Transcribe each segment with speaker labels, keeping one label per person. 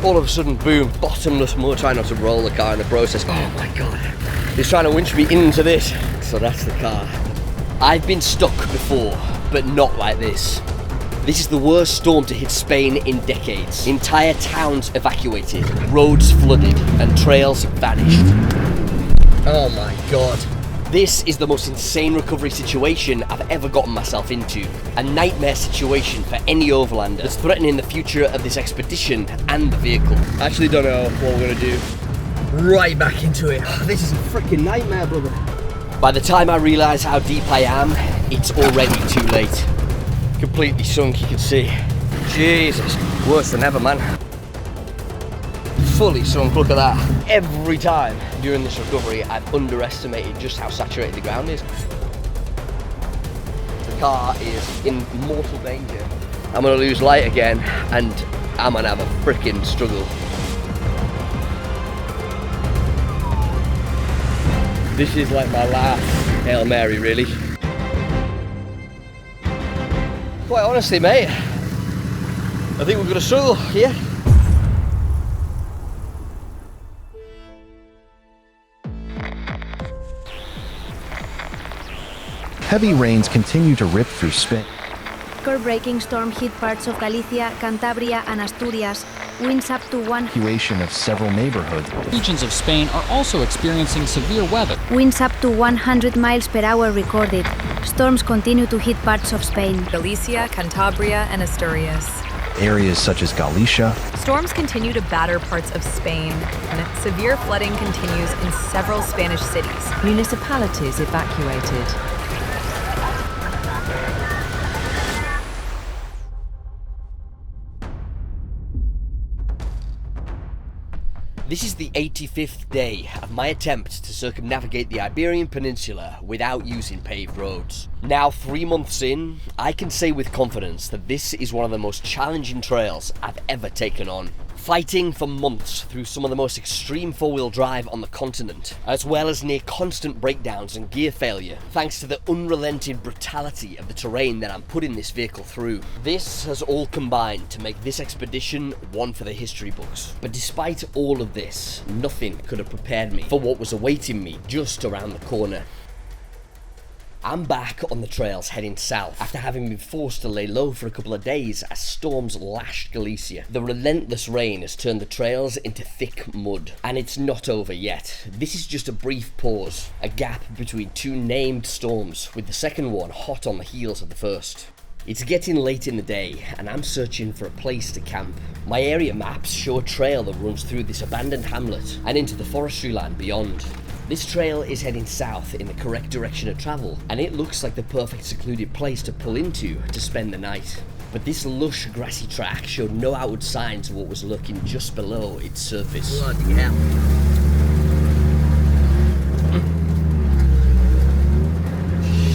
Speaker 1: all of a sudden, boom, bottomless mud. Trying not to roll the car in the process. Oh my God. He's trying to winch me into this. So that's the car. I've been stuck before, but not like this. This is the worst storm to hit Spain in decades. Entire towns evacuated, roads flooded, and trails vanished. Oh my God. This is the most insane recovery situation I've ever gotten myself into. A nightmare situation for any overlander that's threatening the future of this expedition and the vehicle. I actually don't know what we're gonna do. Right back into it. This is a freaking nightmare, brother. By the time I realise how deep I am, it's already too late. Completely sunk, you can see. Jesus, worse than ever, man. Fully sunk, look at that. Every time during this recovery, I've underestimated just how saturated the ground is. The car is in mortal danger. I'm gonna lose light again, and I'm gonna have a freaking struggle. This is like my last Hail Mary, really. Quite honestly, mate, I think we're gonna struggle here.
Speaker 2: Heavy rains continue to rip through Spain.
Speaker 3: Record-breaking storm hit parts of Galicia, Cantabria and Asturias. Winds up to
Speaker 2: Evacuation of several neighborhoods.
Speaker 4: Regions of Spain are also experiencing severe weather.
Speaker 3: Winds up to 100 miles per hour recorded. Storms continue to hit parts of Spain.
Speaker 5: Galicia, Cantabria and Asturias.
Speaker 2: Areas such as Galicia.
Speaker 5: Storms continue to batter parts of Spain, and severe flooding continues in several Spanish cities. Municipalities evacuated.
Speaker 1: This is the 85th day of my attempt to circumnavigate the Iberian Peninsula without using paved roads. Now 3 months in, I can say with confidence that this is one of the most challenging trails I've ever taken on. Fighting for months through some of the most extreme four-wheel drive on the continent, as well as near constant breakdowns and gear failure, thanks to the unrelenting brutality of the terrain that I'm putting this vehicle through. This has all combined to make this expedition one for the history books. But despite all of this, nothing could have prepared me for what was awaiting me just around the corner. I'm back on the trails heading south after having been forced to lay low for a couple of days as storms lashed Galicia. The relentless rain has turned the trails into thick mud, and it's not over yet. This is just a brief pause, a gap between two named storms, with the second one hot on the heels of the first. It's getting late in the day, and I'm searching for a place to camp. My area maps show a trail that runs through this abandoned hamlet and into the forestry land beyond. This trail is heading south in the correct direction of travel, and it looks like the perfect secluded place to pull into to spend the night. But this lush grassy track showed no outward signs of what was lurking just below its surface. Bloody hell.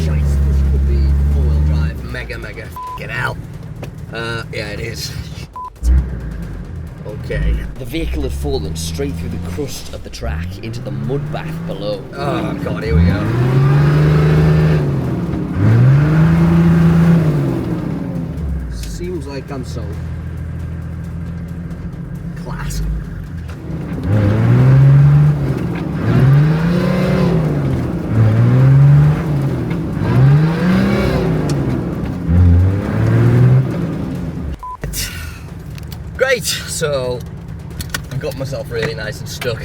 Speaker 1: Shite, this could be four-wheel drive, mega, get out. Yeah it is. Okay. The vehicle had fallen straight through the crust of the track into the mud bath below. Oh god, here we go. Seems like I'm sold. Class. Great, so I got myself really nice and stuck.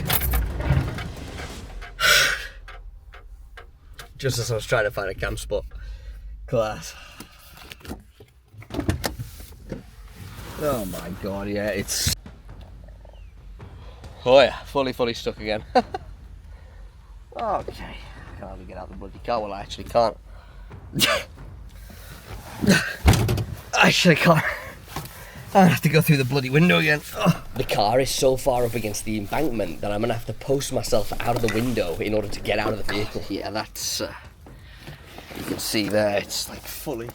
Speaker 1: Just as I was trying to find a camp spot. Class. Oh my god, yeah, it's... Oh yeah, fully stuck again. Okay, I can't even get out the bloody car. Well, I actually can't. I actually can't. I have to go through the bloody window again. Ugh. The car is so far up against the embankment that I'm gonna have to post myself out of the window in order to get out of the vehicle. Yeah, that's, you can see there, it's like fully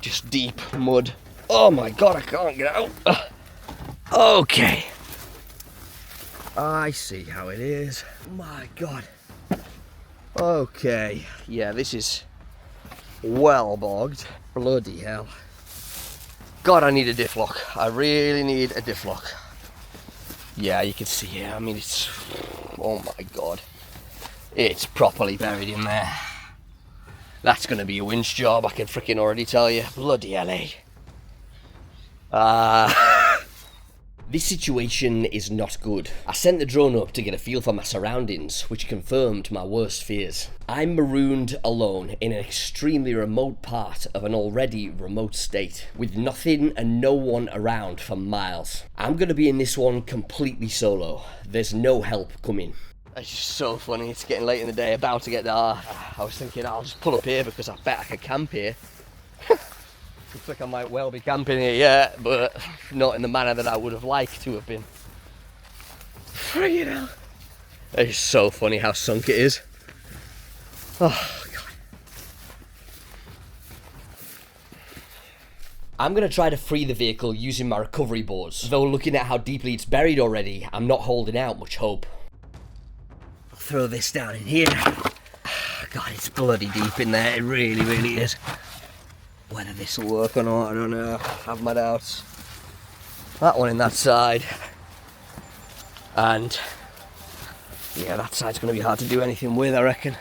Speaker 1: just deep mud. Oh my god, I can't get out. Ugh. Okay. I see how it is. My god. Okay. Yeah, this is well bogged. Bloody hell. God, I need a diff lock. I really need a diff lock. Yeah, you can see it. I mean, it's... Oh my god. It's properly buried in there. That's going to be a winch job, I can freaking already tell you. Bloody LA. This situation is not good. I sent the drone up to get a feel for my surroundings, which confirmed my worst fears. I'm marooned alone in an extremely remote part of an already remote state, with nothing and no one around for miles. I'm going to be in this one completely solo. There's no help coming. It's just so funny. It's getting late in the day, about to get dark. I was thinking I'll just pull up here because I bet I could camp here. Looks like I might well be camping here yet, but not in the manner that I would have liked to have been. Friggin' hell. It's so funny how sunk it is. Oh, God. I'm going to try to free the vehicle using my recovery boards, though looking at how deeply it's buried already, I'm not holding out much hope. I'll throw this down in here. God, it's bloody deep in there, it really, really is. Whether this will work or not, I don't know. I have my doubts. That one in that side. And yeah, that side's going to be hard to do anything with, I reckon.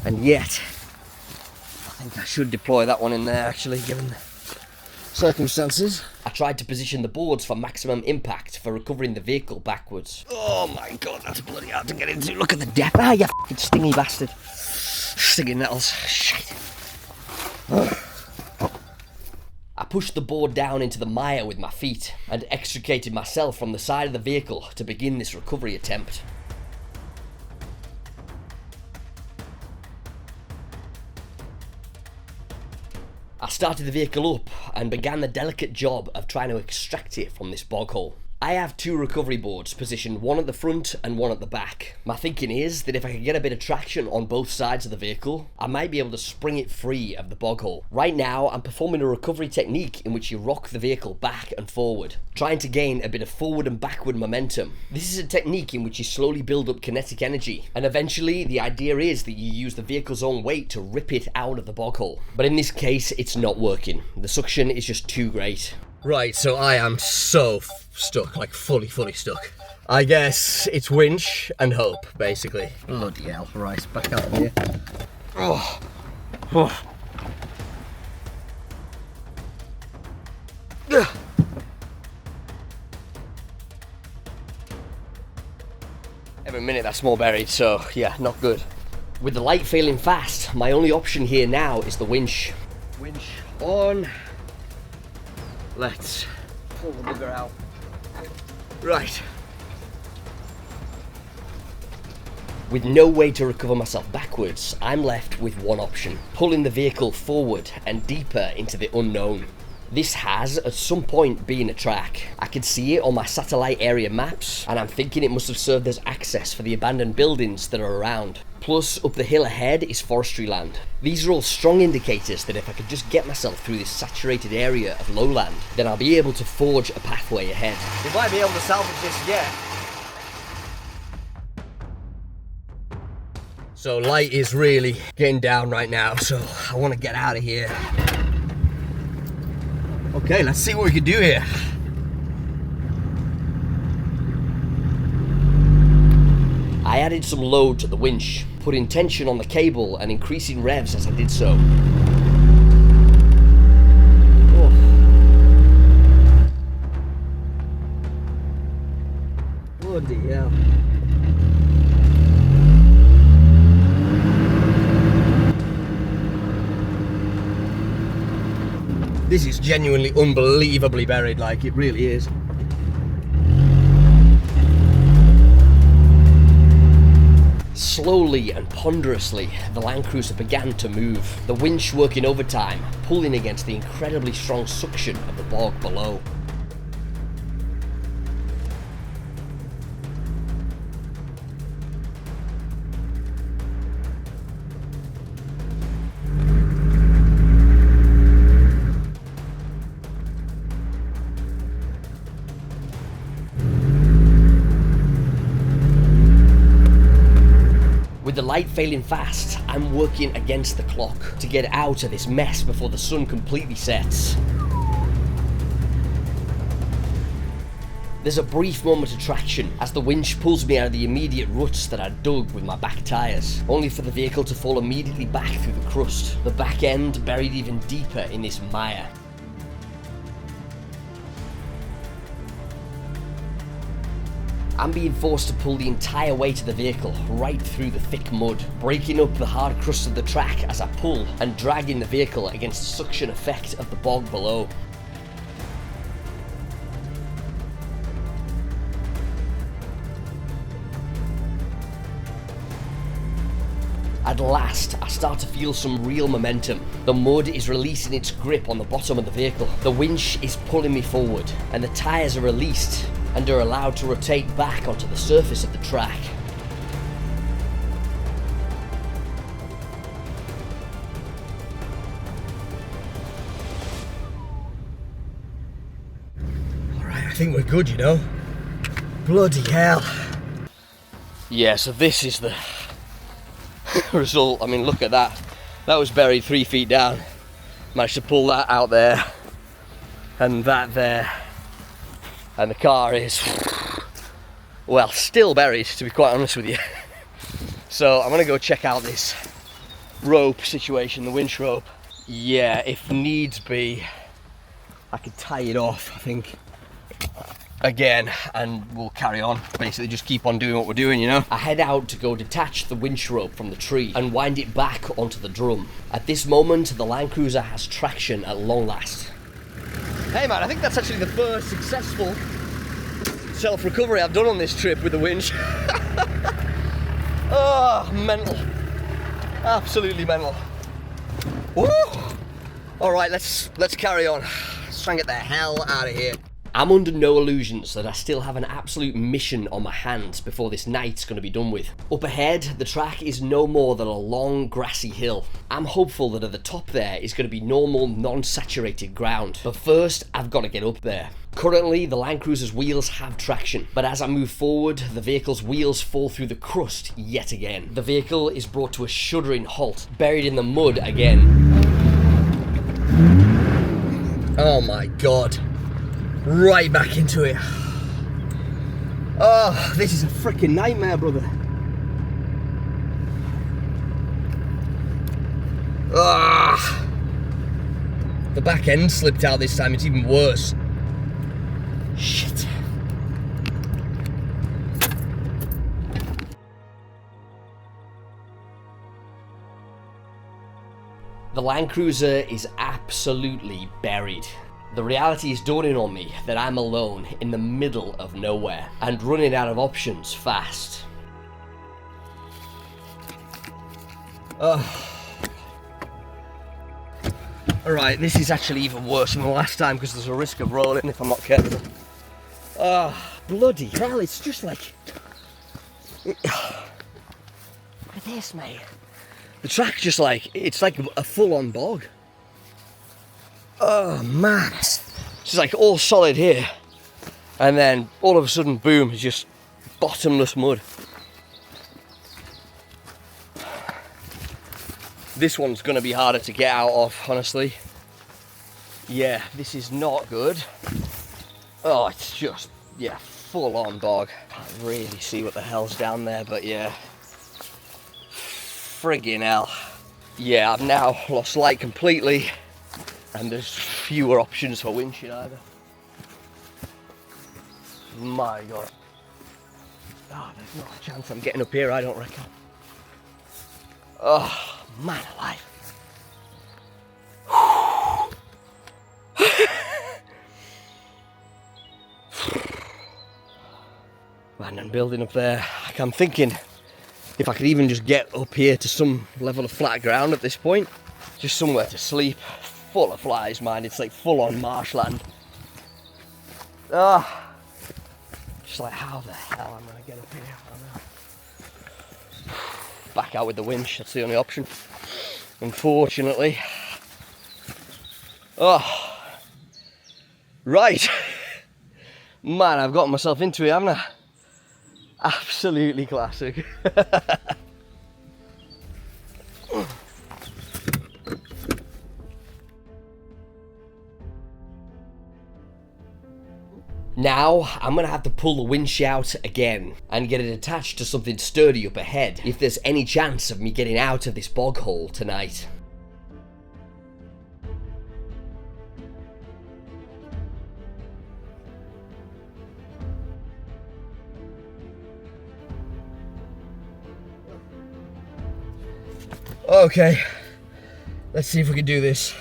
Speaker 1: And yet, I think I should deploy that one in there, actually, given the circumstances. I tried to position the boards for maximum impact for recovering the vehicle backwards. Oh my god, that's bloody hard to get into. Look at the depth. Ah, you fucking stingy bastard. Stinging nettles. Shit. I pushed the board down into the mire with my feet and extricated myself from the side of the vehicle to begin this recovery attempt. I started the vehicle up and began the delicate job of trying to extract it from this bog hole. I have two recovery boards positioned, one at the front and one at the back. My thinking is that if I can get a bit of traction on both sides of the vehicle, I might be able to spring it free of the bog hole. Right now, I'm performing a recovery technique in which you rock the vehicle back and forward, trying to gain a bit of forward and backward momentum. This is a technique in which you slowly build up kinetic energy, and eventually the idea is that you use the vehicle's own weight to rip it out of the bog hole. But in this case, it's not working. The suction is just too great. Right, so I am so stuck, like fully stuck. I guess it's winch and hope, basically. Bloody hell. Right, back out of here. Oh. Oh. Ugh. Every minute that's more buried, so yeah, not good. With the light failing fast, my only option here now is the winch. Winch on. Let's pull the bugger out. Right. With no way to recover myself backwards, I'm left with one option: pulling the vehicle forward and deeper into the unknown. This has, at some point, been a track. I can see it on my satellite area maps, and I'm thinking it must have served as access for the abandoned buildings that are around. Plus, up the hill ahead is forestry land. These are all strong indicators that if I could just get myself through this saturated area of lowland, then I'll be able to forge a pathway ahead. We might be able to salvage this yet. So light is really getting down right now, so I want to get out of here. Okay, let's see what we can do here. I added some load to the winch, putting tension on the cable and increasing revs as I did so. Oh. Bloody hell. This is genuinely unbelievably buried, like it really is. Slowly and ponderously, the Land Cruiser began to move, the winch working overtime, pulling against the incredibly strong suction of the bog below. With the light failing fast, I'm working against the clock to get out of this mess before the sun completely sets. There's a brief moment of traction as the winch pulls me out of the immediate ruts that I dug with my back tyres, only for the vehicle to fall immediately back through the crust, the back end buried even deeper in this mire. I'm being forced to pull the entire weight of the vehicle right through the thick mud, breaking up the hard crust of the track as I pull and dragging the vehicle against the suction effect of the bog below. At last, I start to feel some real momentum. The mud is releasing its grip on the bottom of the vehicle. The winch is pulling me forward, and the tyres are released and are allowed to rotate back onto the surface of the track. Alright, I think we're good, you know. Bloody hell. Yeah, so this is the result. I mean, look at that. That was buried 3 feet down. Managed to pull that out there, and that there. And the car is, well, still buried, to be quite honest with you. So I'm gonna go check out this rope situation, the winch rope. Yeah, if needs be, I could tie it off, I think, again, and we'll carry on. Basically just keep on doing what we're doing, you know. I head out to go detach the winch rope from the tree and wind it back onto the drum. At this moment, the Land Cruiser has traction at long last. Hey man, I think that's actually the first successful self-recovery I've done on this trip with the winch. Oh, mental. Absolutely mental. Woo! Alright, let's carry on. Let's try and get the hell out of here. I'm under no illusions that I still have an absolute mission on my hands before this night's going to be done with. Up ahead, the track is no more than a long grassy hill. I'm hopeful that at the top there is going to be normal, non-saturated ground. But first, I've got to get up there. Currently, the Land Cruiser's wheels have traction, but as I move forward, the vehicle's wheels fall through the crust yet again. The vehicle is brought to a shuddering halt, buried in the mud again. Oh my god. Right back into it. Oh, this is a freaking nightmare, brother. Ah, the back end slipped out this time. It's even worse. Shit. The Land Cruiser is absolutely buried. The reality is dawning on me that I'm alone in the middle of nowhere and running out of options fast. Alright, this is actually even worse than the last time because there's a risk of rolling if I'm not careful. Bloody hell, it's just like... Look at this, mate. The track's just like, it's like a full-on bog. Oh man, it's just like all solid here, and then all of a sudden, boom, it's just bottomless mud. This one's gonna be harder to get out of, honestly. Yeah, this is not good. Oh, it's just, yeah, full on bog. Can't really see what the hell's down there, but yeah. Friggin' hell. Yeah, I've now lost light completely. And there's fewer options for winching either. My god. Oh, there's not a chance I'm getting up here, I don't reckon. Oh, man alive. Man, I'm building up there. I'm thinking if I could even just get up here to some level of flat ground at this point. Just somewhere to sleep. Full of flies, man. It's like full on marshland. Just like, how the hell am I gonna get up here? I don't know. Back out with the winch, that's the only option, unfortunately. Oh, right. Man, I've gotten myself into it, haven't I? Absolutely classic. Now, I'm gonna have to pull the winch out again and get it attached to something sturdy up ahead if there's any chance of me getting out of this bog hole tonight. Okay, let's see if we can do this.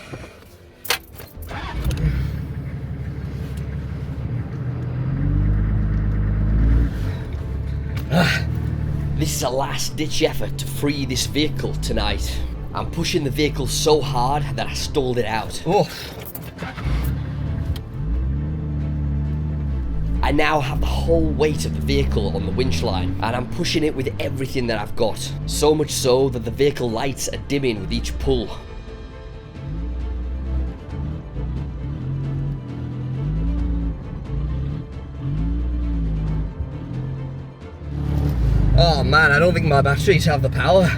Speaker 1: This is a last-ditch effort to free this vehicle tonight. I'm pushing the vehicle so hard that I stalled it out. Oh. I now have the whole weight of the vehicle on the winch line, and I'm pushing it with everything that I've got. So much so that the vehicle lights are dimming with each pull. Oh man, I don't think my batteries have the power.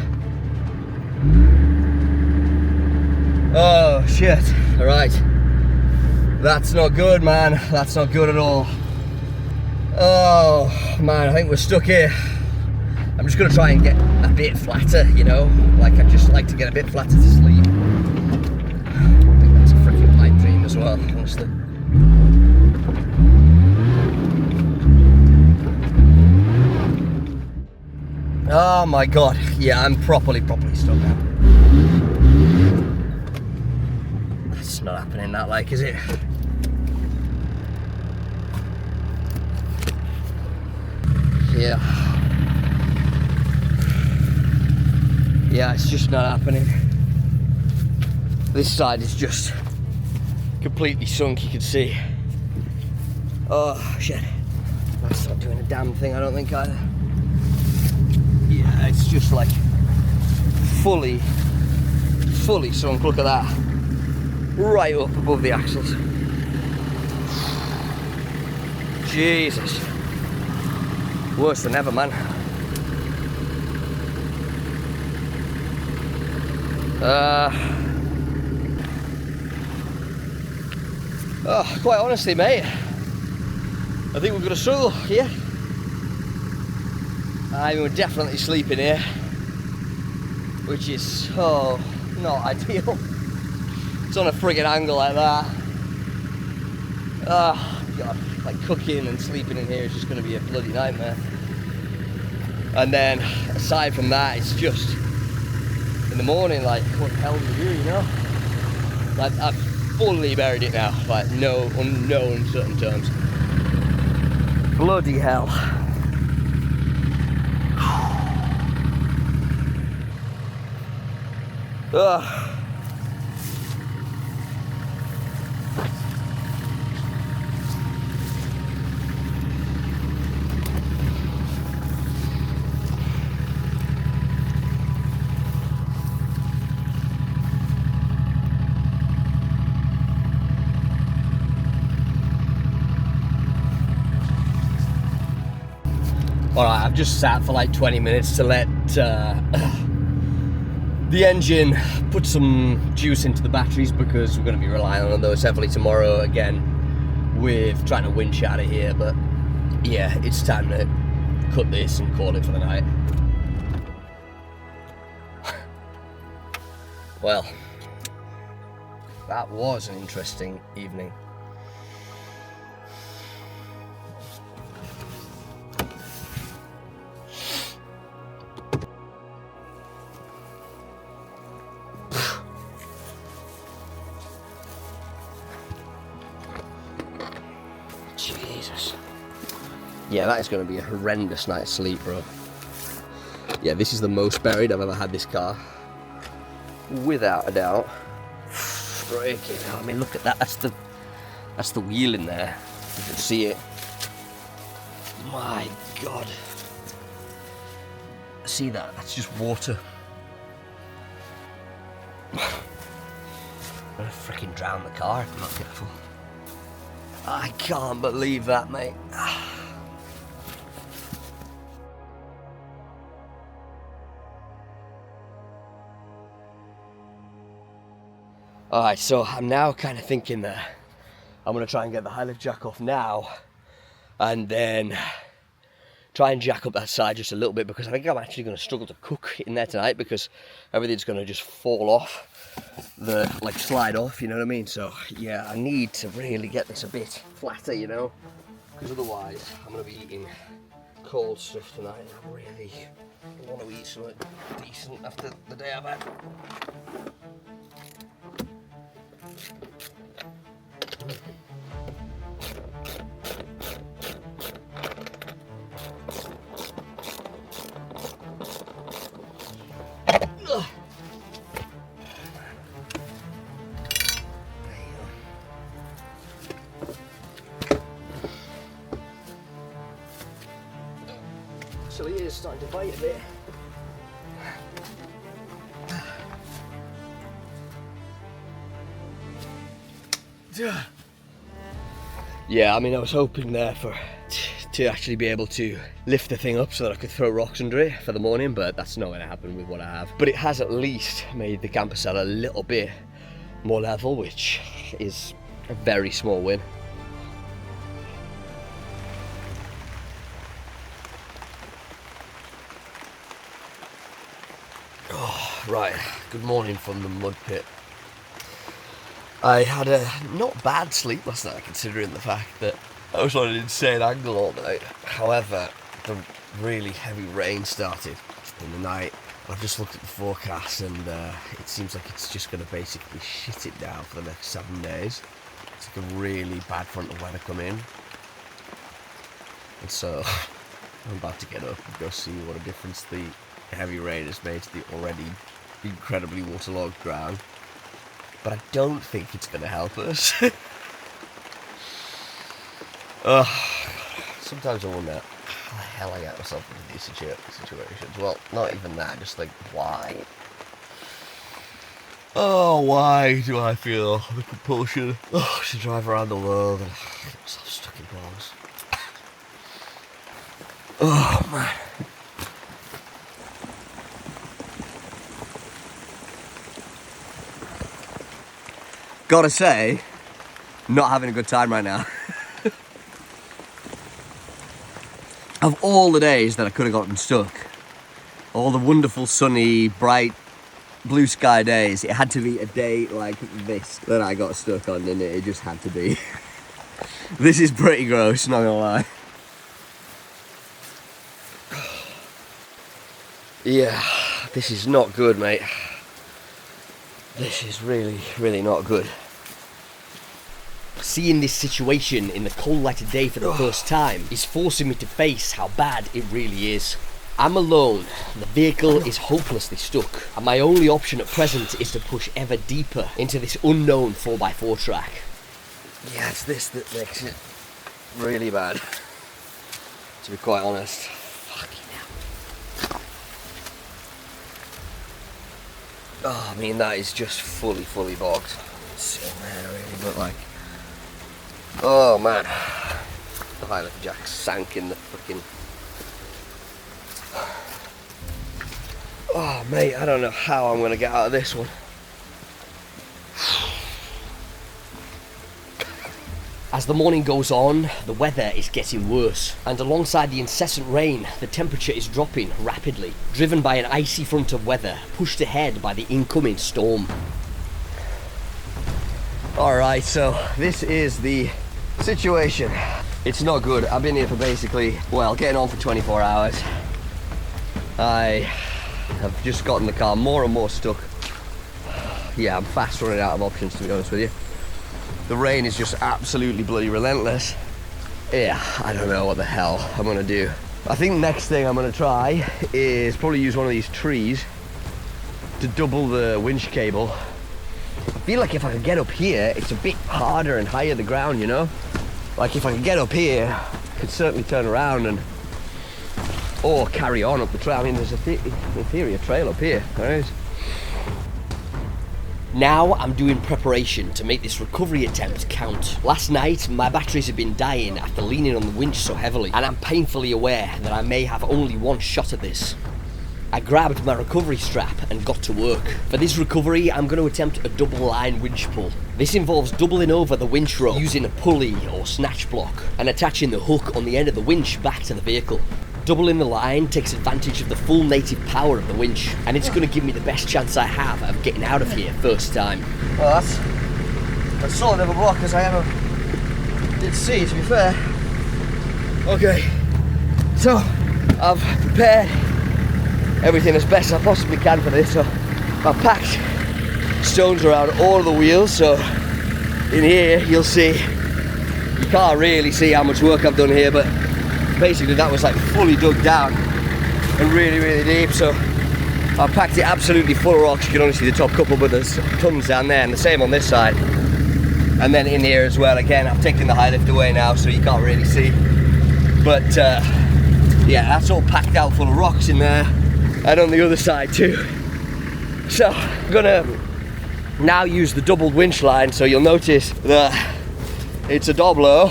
Speaker 1: Oh shit, alright. That's not good, man. That's not good at all. Oh man, I think we're stuck here. I'm just gonna try and get a bit flatter, you know? Like, I'd just like to get a bit flatter to sleep. I think that's a freaking pipe dream as well, honestly. Oh my god, yeah, I'm properly stuck now. That's not happening that like, is it? Yeah. Yeah, it's just not happening. This side is just completely sunk, you can see. Oh shit. That's not doing a damn thing, I don't think either. Yeah, it's just like fully sunk. Look at that. Right up above the axles. Jesus. Worse than ever, man. Oh, quite honestly, mate, I think we're gonna struggle here. I mean, we're definitely sleeping here, which is so not ideal. It's on a friggin' angle like that. Oh god, like cooking and sleeping in here is just gonna be a bloody nightmare. And then aside from that, it's just in the morning, like, what the hell do we do, you know? Like, I've fully buried it now, like no uncertain terms. Bloody hell. Ugh. Alright, I've just sat for like 20 minutes to let the engine put some juice into the batteries, because we're going to be relying on those heavily tomorrow again with trying to winch out of here. But yeah, it's time to cut this and call it for the night. Well, that was an interesting evening. Jesus. Yeah, that is going to be a horrendous night's sleep, bro. Yeah, this is the most buried I've ever had this car. Without a doubt. Freaking hell. I mean, look at that. That's the wheel in there. You can see it. My God. See that? That's just water. I'm gonna freaking drown the car if I'm not careful. I can't believe that, mate. Alright, so I'm now kind of thinking that I'm going to try and get the high lift jack off now, and then try and jack up that side just a little bit, because I think I'm actually going to struggle to cook in there tonight, because everything's going to just fall off, like slide off, you know what I mean? So yeah, I need to really get this a bit flatter, you know, because otherwise I'm going to be eating cold stuff tonight, and I really want to eat something decent after the day I've had. So he is starting to bite a bit. Yeah, I mean, I was hoping there to actually be able to lift the thing up so that I could throw rocks under it for the morning, but that's not going to happen with what I have. But it has at least made the camper cell a little bit more level, which is a very small win. Oh, right, good morning from the mud pit. I had a not bad sleep last night, considering the fact that I was on an insane angle all night. However, the really heavy rain started in the night. I've just looked at the forecast, and it seems like it's just going to basically shit it down for the next 7 days. It's like a really bad front of weather come in. And so I'm about to get up and go see what a difference the heavy rain has made to the already incredibly waterlogged ground. But I don't think it's going to help us. Sometimes I wonder how the hell I get myself into these situations. Well, not even that, just like, why? Oh, why do I feel the compulsion to drive around the world and get myself stuck in bogs? Oh, man. Gotta say, not having a good time right now. Of all the days that I could have gotten stuck, all the wonderful, sunny, bright, blue sky days, it had to be a day like this that I got stuck on, didn't it? It just had to be. This is pretty gross, not gonna lie. Yeah, this is not good, mate. This is really, really not good. Seeing this situation in the cold light of day for the first time is forcing me to face how bad it really is. I'm alone, the vehicle is hopelessly stuck, and my only option at present is to push ever deeper into this unknown 4x4 track. Yeah, it's this that makes it really bad, to be quite honest. Oh, I mean, that is just fully bogged. It's in there, really, but like, oh man, the high lift jack sank in the freaking. Oh mate, I don't know how I'm gonna get out of this one. As the morning goes on, the weather is getting worse, and alongside the incessant rain, the temperature is dropping rapidly, driven by an icy front of weather, pushed ahead by the incoming storm. Alright, so this is the situation. It's not good. I've been here for basically, well, getting on for 24 hours. I have just gotten the car more and more stuck. Yeah, I'm fast running out of options, to be honest with you. The rain is just absolutely bloody relentless. Yeah, I don't know what the hell I'm gonna do. I think next thing I'm gonna try is probably use one of these trees to double the winch cable. I feel like if I could get up here, it's a bit harder and higher the ground, you know? Like if I could get up here, I could certainly turn around and or carry on up the trail. I mean, there's in theory a trail up here, there is. Now I'm doing preparation to make this recovery attempt count. Last night, my batteries have been dying after leaning on the winch so heavily, and I'm painfully aware that I may have only one shot at this. I grabbed my recovery strap and got to work. For this recovery, I'm going to attempt a double line winch pull. This involves doubling over the winch rope using a pulley or snatch block and attaching the hook on the end of the winch back to the vehicle. Doubling the line takes advantage of the full native power of the winch, and it's going to give me the best chance I have of getting out of here first time.
Speaker 6: Well, that's as solid of a block as I ever did see, to be fair. Okay, so I've prepared everything as best as I possibly can for this. So I've packed stones around all of the wheels, so in here you'll see, you can't really see how much work I've done here, but basically that was like fully dug down and really deep. So I've packed it absolutely full of rocks. You can only see the top couple, but there's tons down there, and the same on this side. And then in here as well, again, I've taken the high lift away now, so you can't really see. But yeah, that's all packed out full of rocks in there, and on the other side too. So I'm gonna now use the doubled winch line. So you'll notice that it's a doblo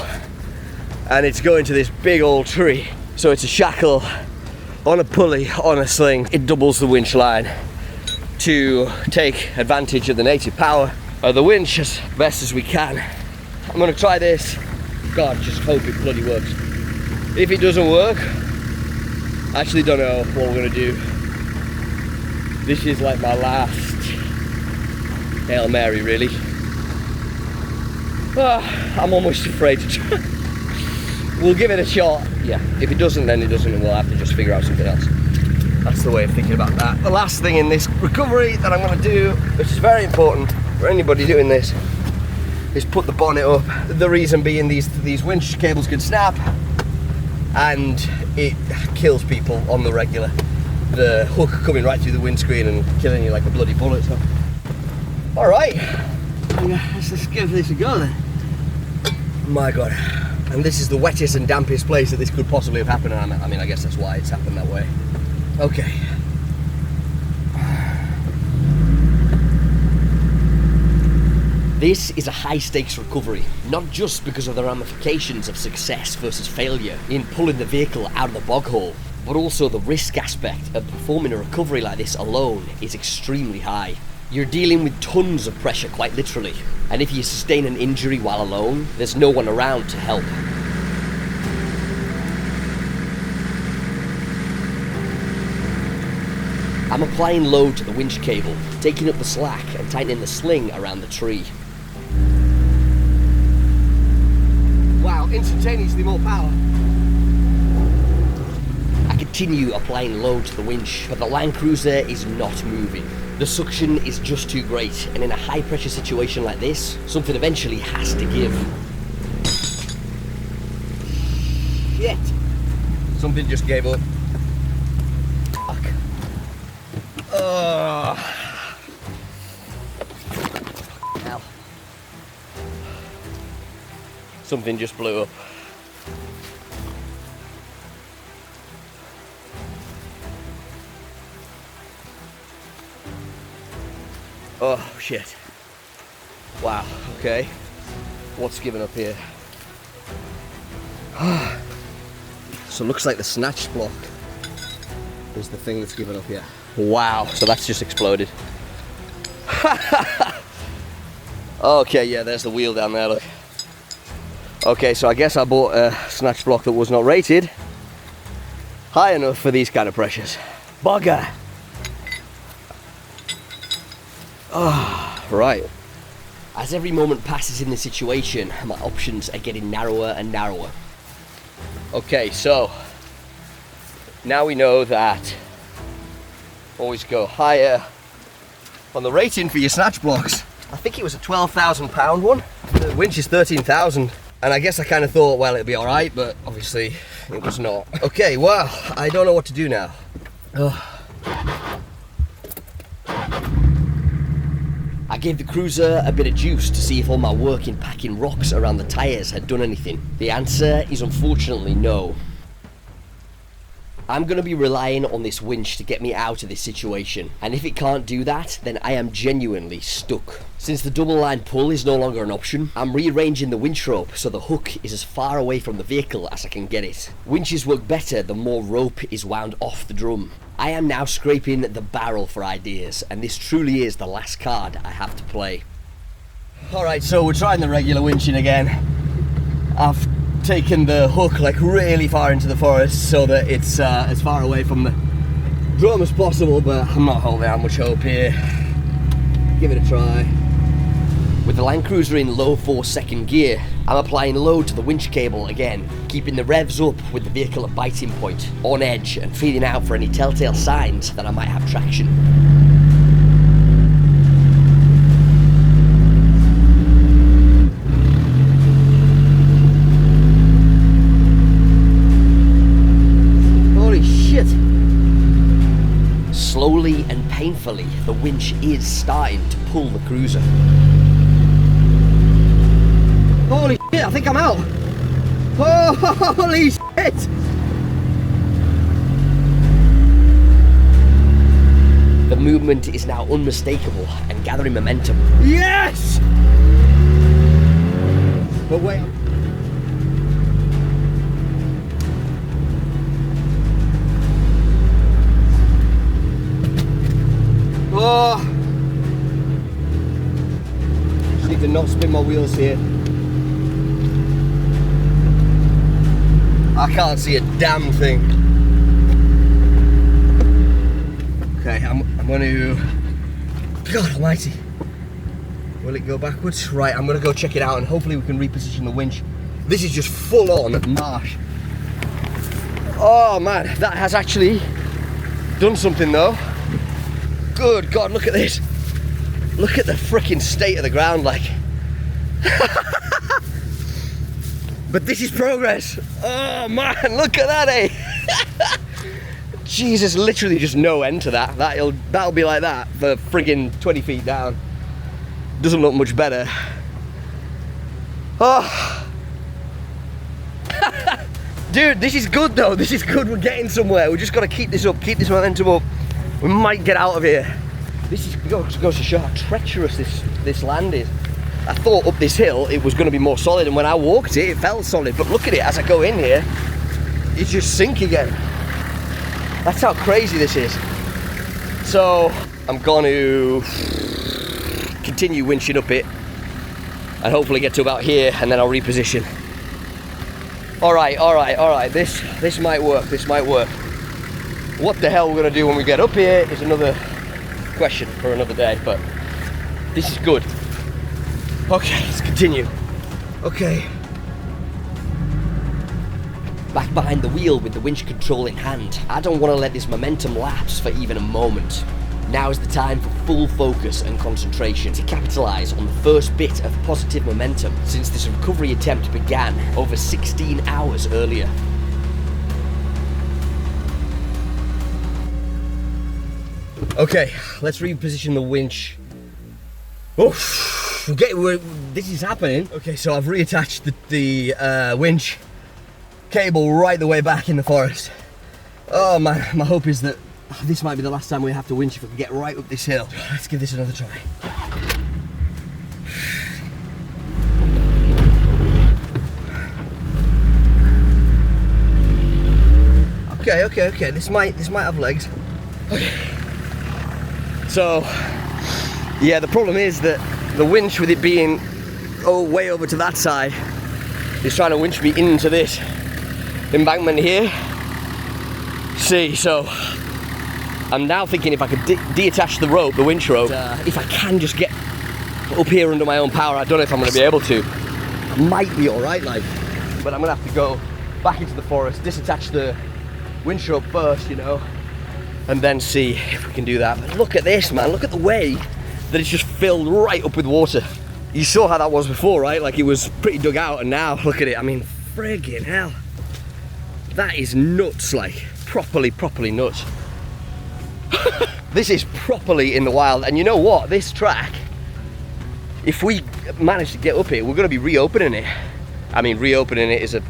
Speaker 6: and it's going to this big old tree. So it's a shackle on a pulley on a sling. It doubles the winch line to take advantage of the native power of the winch as best as we can. I'm gonna try this. God, just hope it bloody works. If it doesn't work, I actually don't know what we're gonna do. This is like my last Hail Mary, really. I'm almost afraid to try. We'll give it a shot. Yeah, if it doesn't, then it doesn't, and we'll have to just figure out something else. That's the way of thinking about that. The last thing in this recovery that I'm gonna do, which is very important for anybody doing this, is put the bonnet up. The reason being these winch cables can snap, and it kills people on the regular. The hook coming right through the windscreen and killing you like a bloody bullet. So, all right, let's just give this a go then. My God, and this is the wettest and dampest place that this could possibly have happened. I mean, I guess that's why it's happened that way. Okay.
Speaker 1: This is a high-stakes recovery, not just because of the ramifications of success versus failure in pulling the vehicle out of the bog hole, but also the risk aspect of performing a recovery like this alone is extremely high. You're dealing with tons of pressure, quite literally, and if you sustain an injury while alone, there's no one around to help. I'm applying load to the winch cable, taking up the slack and tightening the sling around the tree.
Speaker 6: Wow, instantaneously more power.
Speaker 1: I continue applying load to the winch, but the Land Cruiser is not moving. The suction is just too great, and in a high pressure situation like this, something eventually has to give.
Speaker 6: Shit. Something just gave up. Fuck. Hell.
Speaker 1: Something just blew up.
Speaker 6: Oh shit. Wow, okay. What's given up here? So it looks like the snatch block is the thing that's given up here.
Speaker 1: Wow, so that's just exploded.
Speaker 6: Okay, yeah, there's the wheel down there, look. Okay, so I guess I bought a snatch block that was not rated high enough for these kind of pressures. Bugger! Oh, right.
Speaker 1: As every moment passes in this situation, my options are getting narrower and narrower.
Speaker 6: Okay, so now we know that always go higher on the rating for your snatch blocks. I think it was a £12,000 one. The winch is 13,000. And I guess I kind of thought, well, it'll be all right, but obviously it was not. Okay, well, I don't know what to do now.
Speaker 1: I gave the cruiser a bit of juice to see if all my work in packing rocks around the tyres had done anything. The answer is unfortunately no. I'm going to be relying on this winch to get me out of this situation, and if it can't do that, then I am genuinely stuck. Since the double line pull is no longer an option, I'm rearranging the winch rope so the hook is as far away from the vehicle as I can get it. Winches work better the more rope is wound off the drum. I am now scraping the barrel for ideas, and this truly is the last card I have to play.
Speaker 6: Alright, so we're trying the regular winching again. I've taken the hook like really far into the forest so that it's as far away from the drum as possible, but I'm not holding out much hope here. Give it a try.
Speaker 1: With the Land Cruiser in low 4-second gear, I'm applying load to the winch cable again, keeping the revs up with the vehicle at biting point, on edge, and feeling out for any telltale signs that I might have traction.
Speaker 6: Holy shit!
Speaker 1: Slowly and painfully, the winch is starting to pull the cruiser.
Speaker 6: Holy shit, I think I'm out! Oh, holy shit!
Speaker 1: The movement is now unmistakable and gathering momentum.
Speaker 6: Yes! But wait. Oh! Just need to not spin my wheels here. I can't see a damn thing. Okay, I'm going to... God almighty. Will it go backwards? Right, I'm going to go check it out and hopefully we can reposition the winch. This is just full on marsh. Oh man, that has actually done something though. Good God, look at this. Look at the freaking state of the ground, like. But this is progress. Oh man, look at that, eh? Jesus, literally just no end to that. That'll be like that for friggin' 20 feet down. Doesn't look much better. Oh. Dude, this is good though. This is good. We're getting somewhere. We just got to keep this up, keep this momentum up. We might get out of here. This goes to show how treacherous this land is. I thought up this hill it was going to be more solid, and when I walked it, it felt solid. But look at it as I go in here, it's just sink again. That's how crazy this is. So I'm going to continue winching up it and hopefully get to about here, and then I'll reposition. All right. This might work. This might work. What the hell we're going to do when we get up here is another question for another day, but this is good. Okay, let's continue. Okay.
Speaker 1: Back behind the wheel with the winch control in hand, I don't want to let this momentum lapse for even a moment. Now is the time for full focus and concentration to capitalise on the first bit of positive momentum since this recovery attempt began over 16 hours earlier.
Speaker 6: Okay, let's reposition the winch. This is happening. Okay, so I've reattached the winch cable right the way back in the forest. Oh man, my hope is that this might be the last time we have to winch if we can get right up this hill. Let's give this another try. Okay, this might have legs. Okay. So, yeah, the problem is that the winch, with it being way over to that side, is trying to winch me into this embankment here. See, so I'm now thinking if I could deattach the rope, the winch rope, if I can just get up here under my own power. I don't know if I'm going to be able to. I might be alright, like, but I'm going to have to go back into the forest, disattach the winch rope first, you know, and then see if we can do that. But look at this, man. Look at the way that it's just filled right up with water. You saw how that was before, right? Like, it was pretty dug out, and now look at it. I mean, friggin' hell. That is nuts, like, properly nuts. This is properly in the wild, and you know what? This track, if we manage to get up here, we're going to be reopening it. I mean, reopening it is a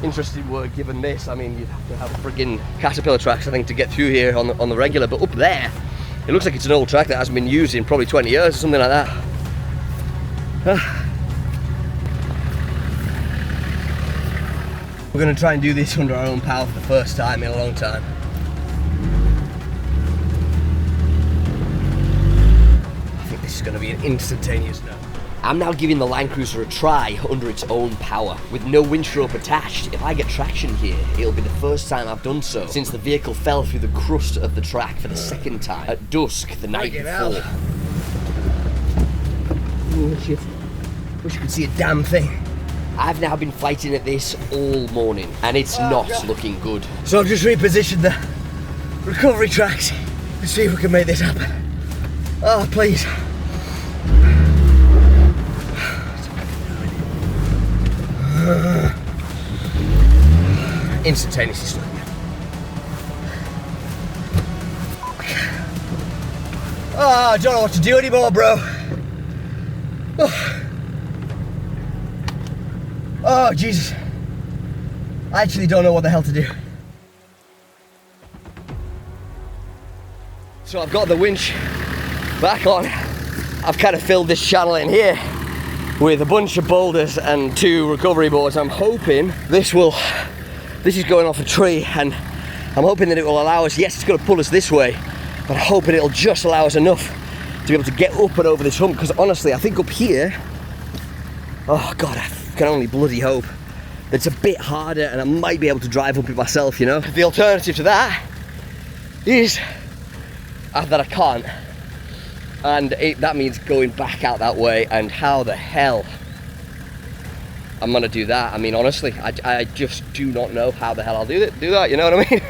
Speaker 6: interesting work given this. I mean, you'd have to have friggin' caterpillar tracks, I think, to get through here on the regular, but up there, it looks like it's an old track that hasn't been used in probably 20 years or something like that. We're gonna try and do this under our own power for the first time in a long time. I think this is gonna be an instantaneous no. I'm now giving the Land Cruiser a try under its own power. With no winch rope attached, if I get traction here, it'll be the first time I've done so since the vehicle fell through the crust of the track for the second time at dusk the night before. Wish you could see a damn thing. I've now been fighting at this all morning and it's not looking good. So I've just repositioned the recovery tracks to see if we can make this happen. Oh, please. Instantaneously stuck. Oh, I don't know what to do anymore, bro. Oh, Jesus. I actually don't know what the hell to do. So I've got the winch back on. I've kind of filled this channel in here with a bunch of boulders and 2 recovery boards. I'm hoping this is going off a tree, and I'm hoping that it will allow us, yes, it's going to pull us this way, but I'm hoping it'll just allow us enough to be able to get up and over this hump, because honestly, I think up here, oh God, I can only bloody hope that it's a bit harder and I might be able to drive up it myself, you know? The alternative to that is that I can't. And that means going back out that way, and how the hell I'm gonna do that? I mean, honestly, I just do not know how the hell I'll do that, you know what I mean?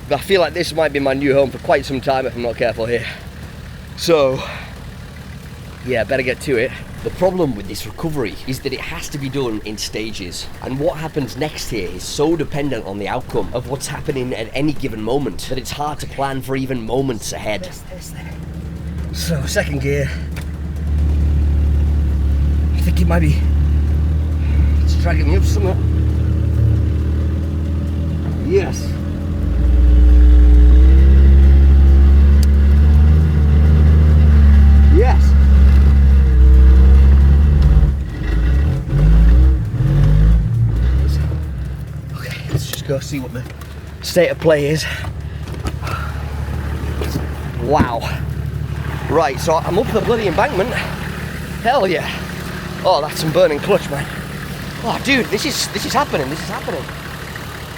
Speaker 6: But I feel like this might be my new home for quite some time if I'm not careful here. So, yeah, better get to it.
Speaker 1: The problem with this recovery is that it has to be done in stages, and what happens next here is so dependent on the outcome of what's happening at any given moment that it's hard to plan for even moments ahead.
Speaker 6: So, second gear. I think it might be, it's dragging me up somewhere. Yes. Yes. Go see what the state of play is. Wow. Right, so I'm up the bloody embankment. Hell yeah. Oh, that's some burning clutch, man. Oh, dude, this is happening. This is happening.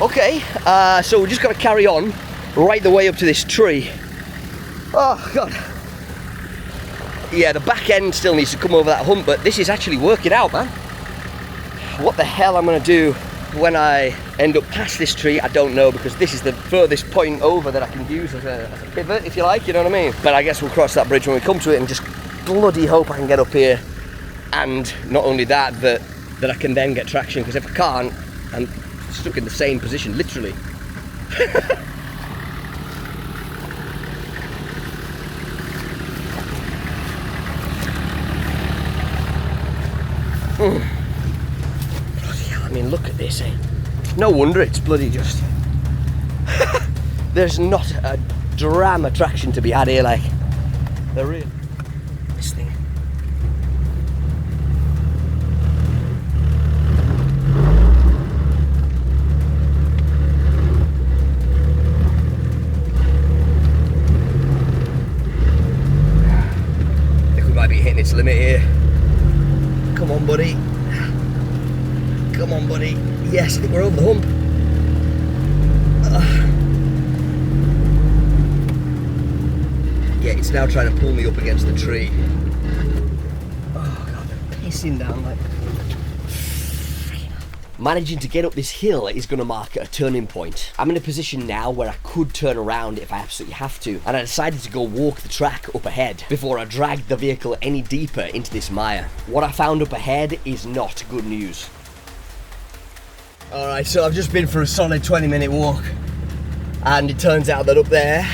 Speaker 6: Okay, so we just got to carry on right the way up to this tree. Oh God. Yeah, the back end still needs to come over that hump, but this is actually working out, man. What the hell I'm gonna do when I end up past this tree, I don't know, because this is the furthest point over that I can use as a pivot, if you like, you know what I mean? But I guess we'll cross that bridge when we come to it, and just bloody hope I can get up here. And not only that, that I can then get traction, because if I can't, I'm stuck in the same position, literally. I mean, look at this, eh? No wonder it's bloody just... There's not a dram of traction to be had here, like. There really... This thing. I think we might be hitting its limit here. Come on, buddy. Come on, buddy. Yes, I think we're over the hump. Yeah, it's now trying to pull me up against the tree. Oh God, they're pissing down like...
Speaker 1: Managing to get up this hill is going to mark a turning point. I'm in a position now where I could turn around if I absolutely have to, and I decided to go walk the track up ahead before I dragged the vehicle any deeper into this mire. What I found up ahead is not good news.
Speaker 6: Alright, so I've just been for a solid 20-minute walk, and it turns out that up there,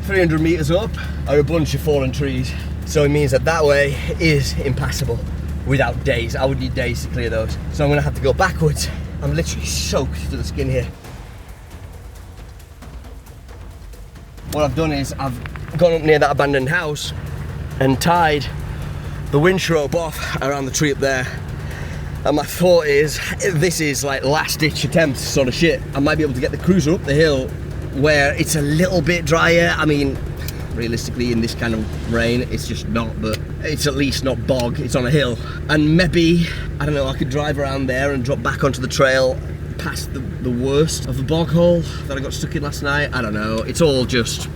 Speaker 6: 300 metres up, are a bunch of fallen trees. So it means that that way is impassable. without days. I would need days to clear those. So I'm gonna have to go backwards. I'm literally soaked to the skin here. What I've done is I've gone up near that abandoned house and tied the winch rope off around the tree up there. And my thought is, this is like last ditch attempt sort of shit. I might be able to get the cruiser up the hill where it's a little bit drier. I mean, realistically in this kind of rain, it's just not, but it's at least not bog, it's on a hill. And maybe, I don't know, I could drive around there and drop back onto the trail past the worst of the bog hole that I got stuck in last night. I don't know, it's all just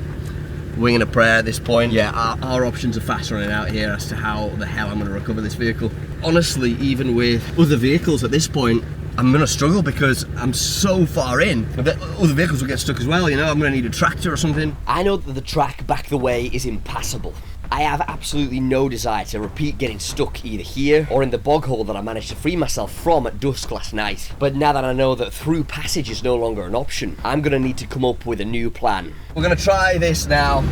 Speaker 6: winging a prayer at this point. Yeah, our options are fast running out here as to how the hell I'm going to recover this vehicle. Honestly, even with other vehicles at this point, I'm going to struggle because I'm so far in. I bet other vehicles will get stuck as well, you know, I'm going to need a tractor or something.
Speaker 1: I know that the track back the way is impassable. I have absolutely no desire to repeat getting stuck either here or in the bog hole that I managed to free myself from at dusk last night. But now that I know that through passage is no longer an option, I'm going to need to come up with a new plan.
Speaker 6: We're going to try this now.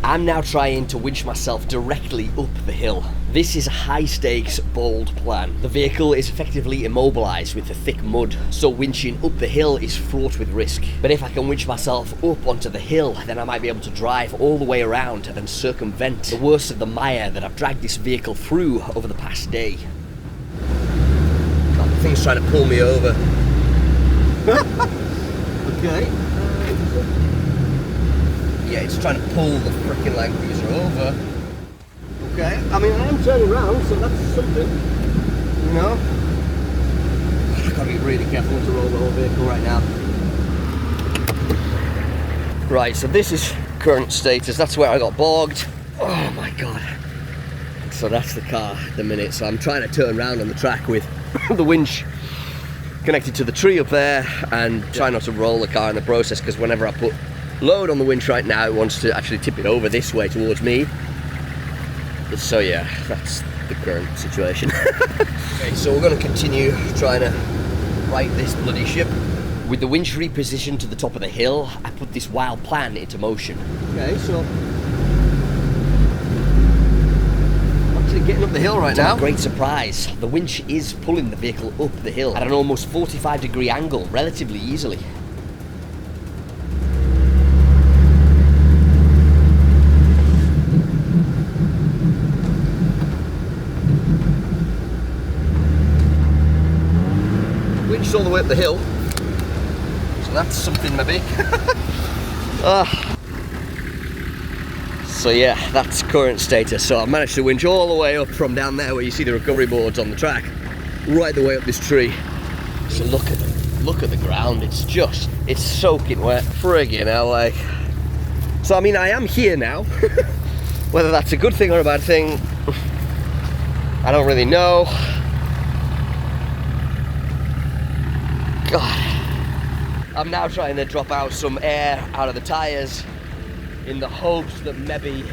Speaker 1: I'm now trying to winch myself directly up the hill. This is a high-stakes, bold plan. The vehicle is effectively immobilised with the thick mud, so winching up the hill is fraught with risk. But if I can winch myself up onto the hill, then I might be able to drive all the way around and circumvent the worst of the mire that I've dragged this vehicle through over the past day.
Speaker 6: God, the thing's trying to pull me over. Okay. Yeah, it's trying to pull the frickin' Land Cruiser over. Okay, I mean, I am turning around, so that's something, you know? I've got to be really careful to roll the whole vehicle right now. Right, so this is current status. That's where I got bogged. Oh my God. So that's the car at the minute. So I'm trying to turn around on the track with the winch connected to the tree up there and try not to roll the car in the process, because whenever I put load on the winch right now, it wants to actually tip it over this way towards me. So yeah, that's the current situation. Okay, so we're going to continue trying to right this bloody ship.
Speaker 1: With the winch repositioned to the top of the hill, I put this wild plan into motion.
Speaker 6: Okay, so I'm actually getting up the hill right now.
Speaker 1: To my great surprise, the winch is pulling the vehicle up the hill at an almost 45-degree angle relatively easily.
Speaker 6: All the way up the hill, so that's something maybe. So yeah, that's current status. So I've managed to winch all the way up from down there where you see the recovery boards on the track, right the way up this tree. So look at the ground. It's soaking wet. Friggin' hell, like. So I mean, I am here now. Whether that's a good thing or a bad thing, I don't really know. God. I'm now trying to drop out some air out of the tyres in the hopes that maybe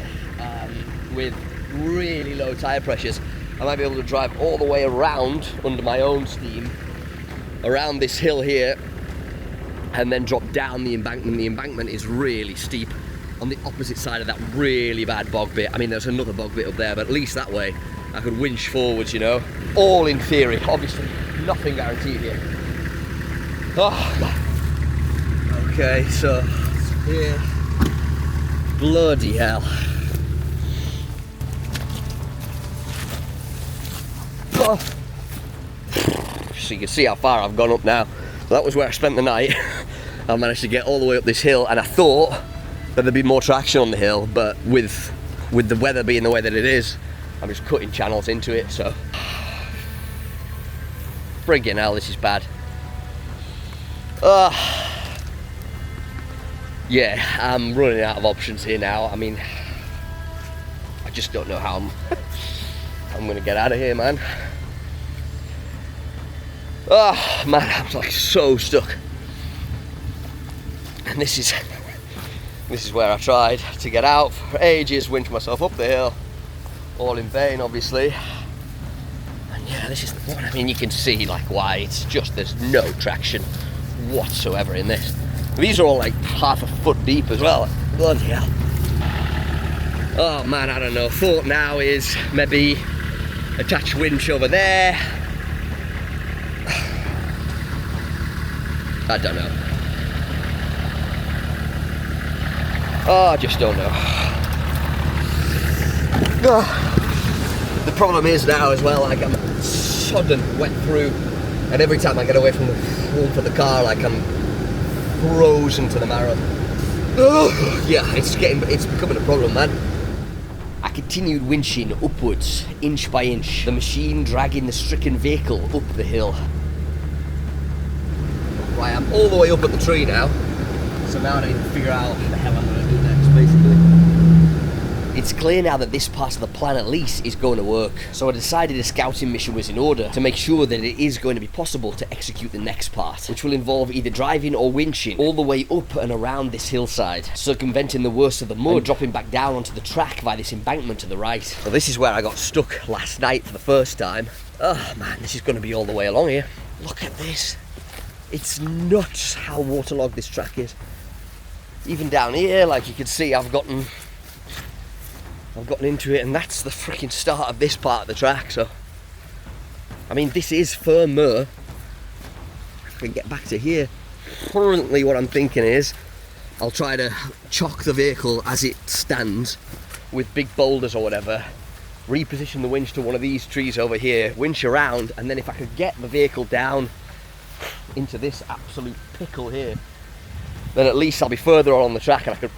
Speaker 6: with really low tyre pressures I might be able to drive all the way around under my own steam around this hill here and then drop down the embankment. The embankment is really steep on the opposite side of that really bad bog bit. I mean, there's another bog bit up there, but at least that way I could winch forwards, you know. All in theory, obviously nothing guaranteed here. Oh, God. Okay, so here, bloody hell. Oh. So you can see how far I've gone up now. So that was where I spent the night. I managed to get all the way up this hill, and I thought that there'd be more traction on the hill, but with the weather being the way that it is, I'm just cutting channels into it, so. Friggin' hell, this is bad. Yeah, I'm running out of options here now. I mean, I just don't know how I'm gonna get out of here, man. Oh man, I'm like so stuck. And this is where I tried to get out for ages, winch myself up the hill, all in vain, obviously. And yeah, this is the one. I mean, you can see like why it's just there's no traction whatsoever in this. These are all like half a foot deep as well. Bloody hell.
Speaker 1: Oh man, I don't know. Thought now is maybe attach winch over there. I don't know. Oh, I just don't know. The problem is now as well, like I'm sodden wet through, and every time I get away from the front of the car, like I'm frozen to the marrow. Oh, yeah, it's becoming a problem, man. I continued winching upwards, inch by inch, the machine dragging the stricken vehicle up the hill. Right, I'm all the way up at the tree now, so now I need to figure out what the hell I'm going to do next, basically. It's clear now that this part of the plan at least is going to work, so I decided a scouting mission was in order to make sure that it is going to be possible to execute the next part, which will involve either driving or winching all the way up and around this hillside, circumventing the worst of the mud, and dropping back down onto the track by this embankment to the right. Well, this is where I got stuck last night for the first time. Oh man, this is going to be all the way along here. Look at this. It's nuts how waterlogged this track is. Even down here, like you can see, I've gotten into it, and that's the freaking start of this part of the track. So I mean, this is firmer. If I can get back to here. Currently what I'm thinking is I'll try to chock the vehicle as it stands with big boulders or whatever, reposition the winch to one of these trees over here, winch around, and then if I could get the vehicle down into this absolute pickle here, then at least I'll be further on the track and I could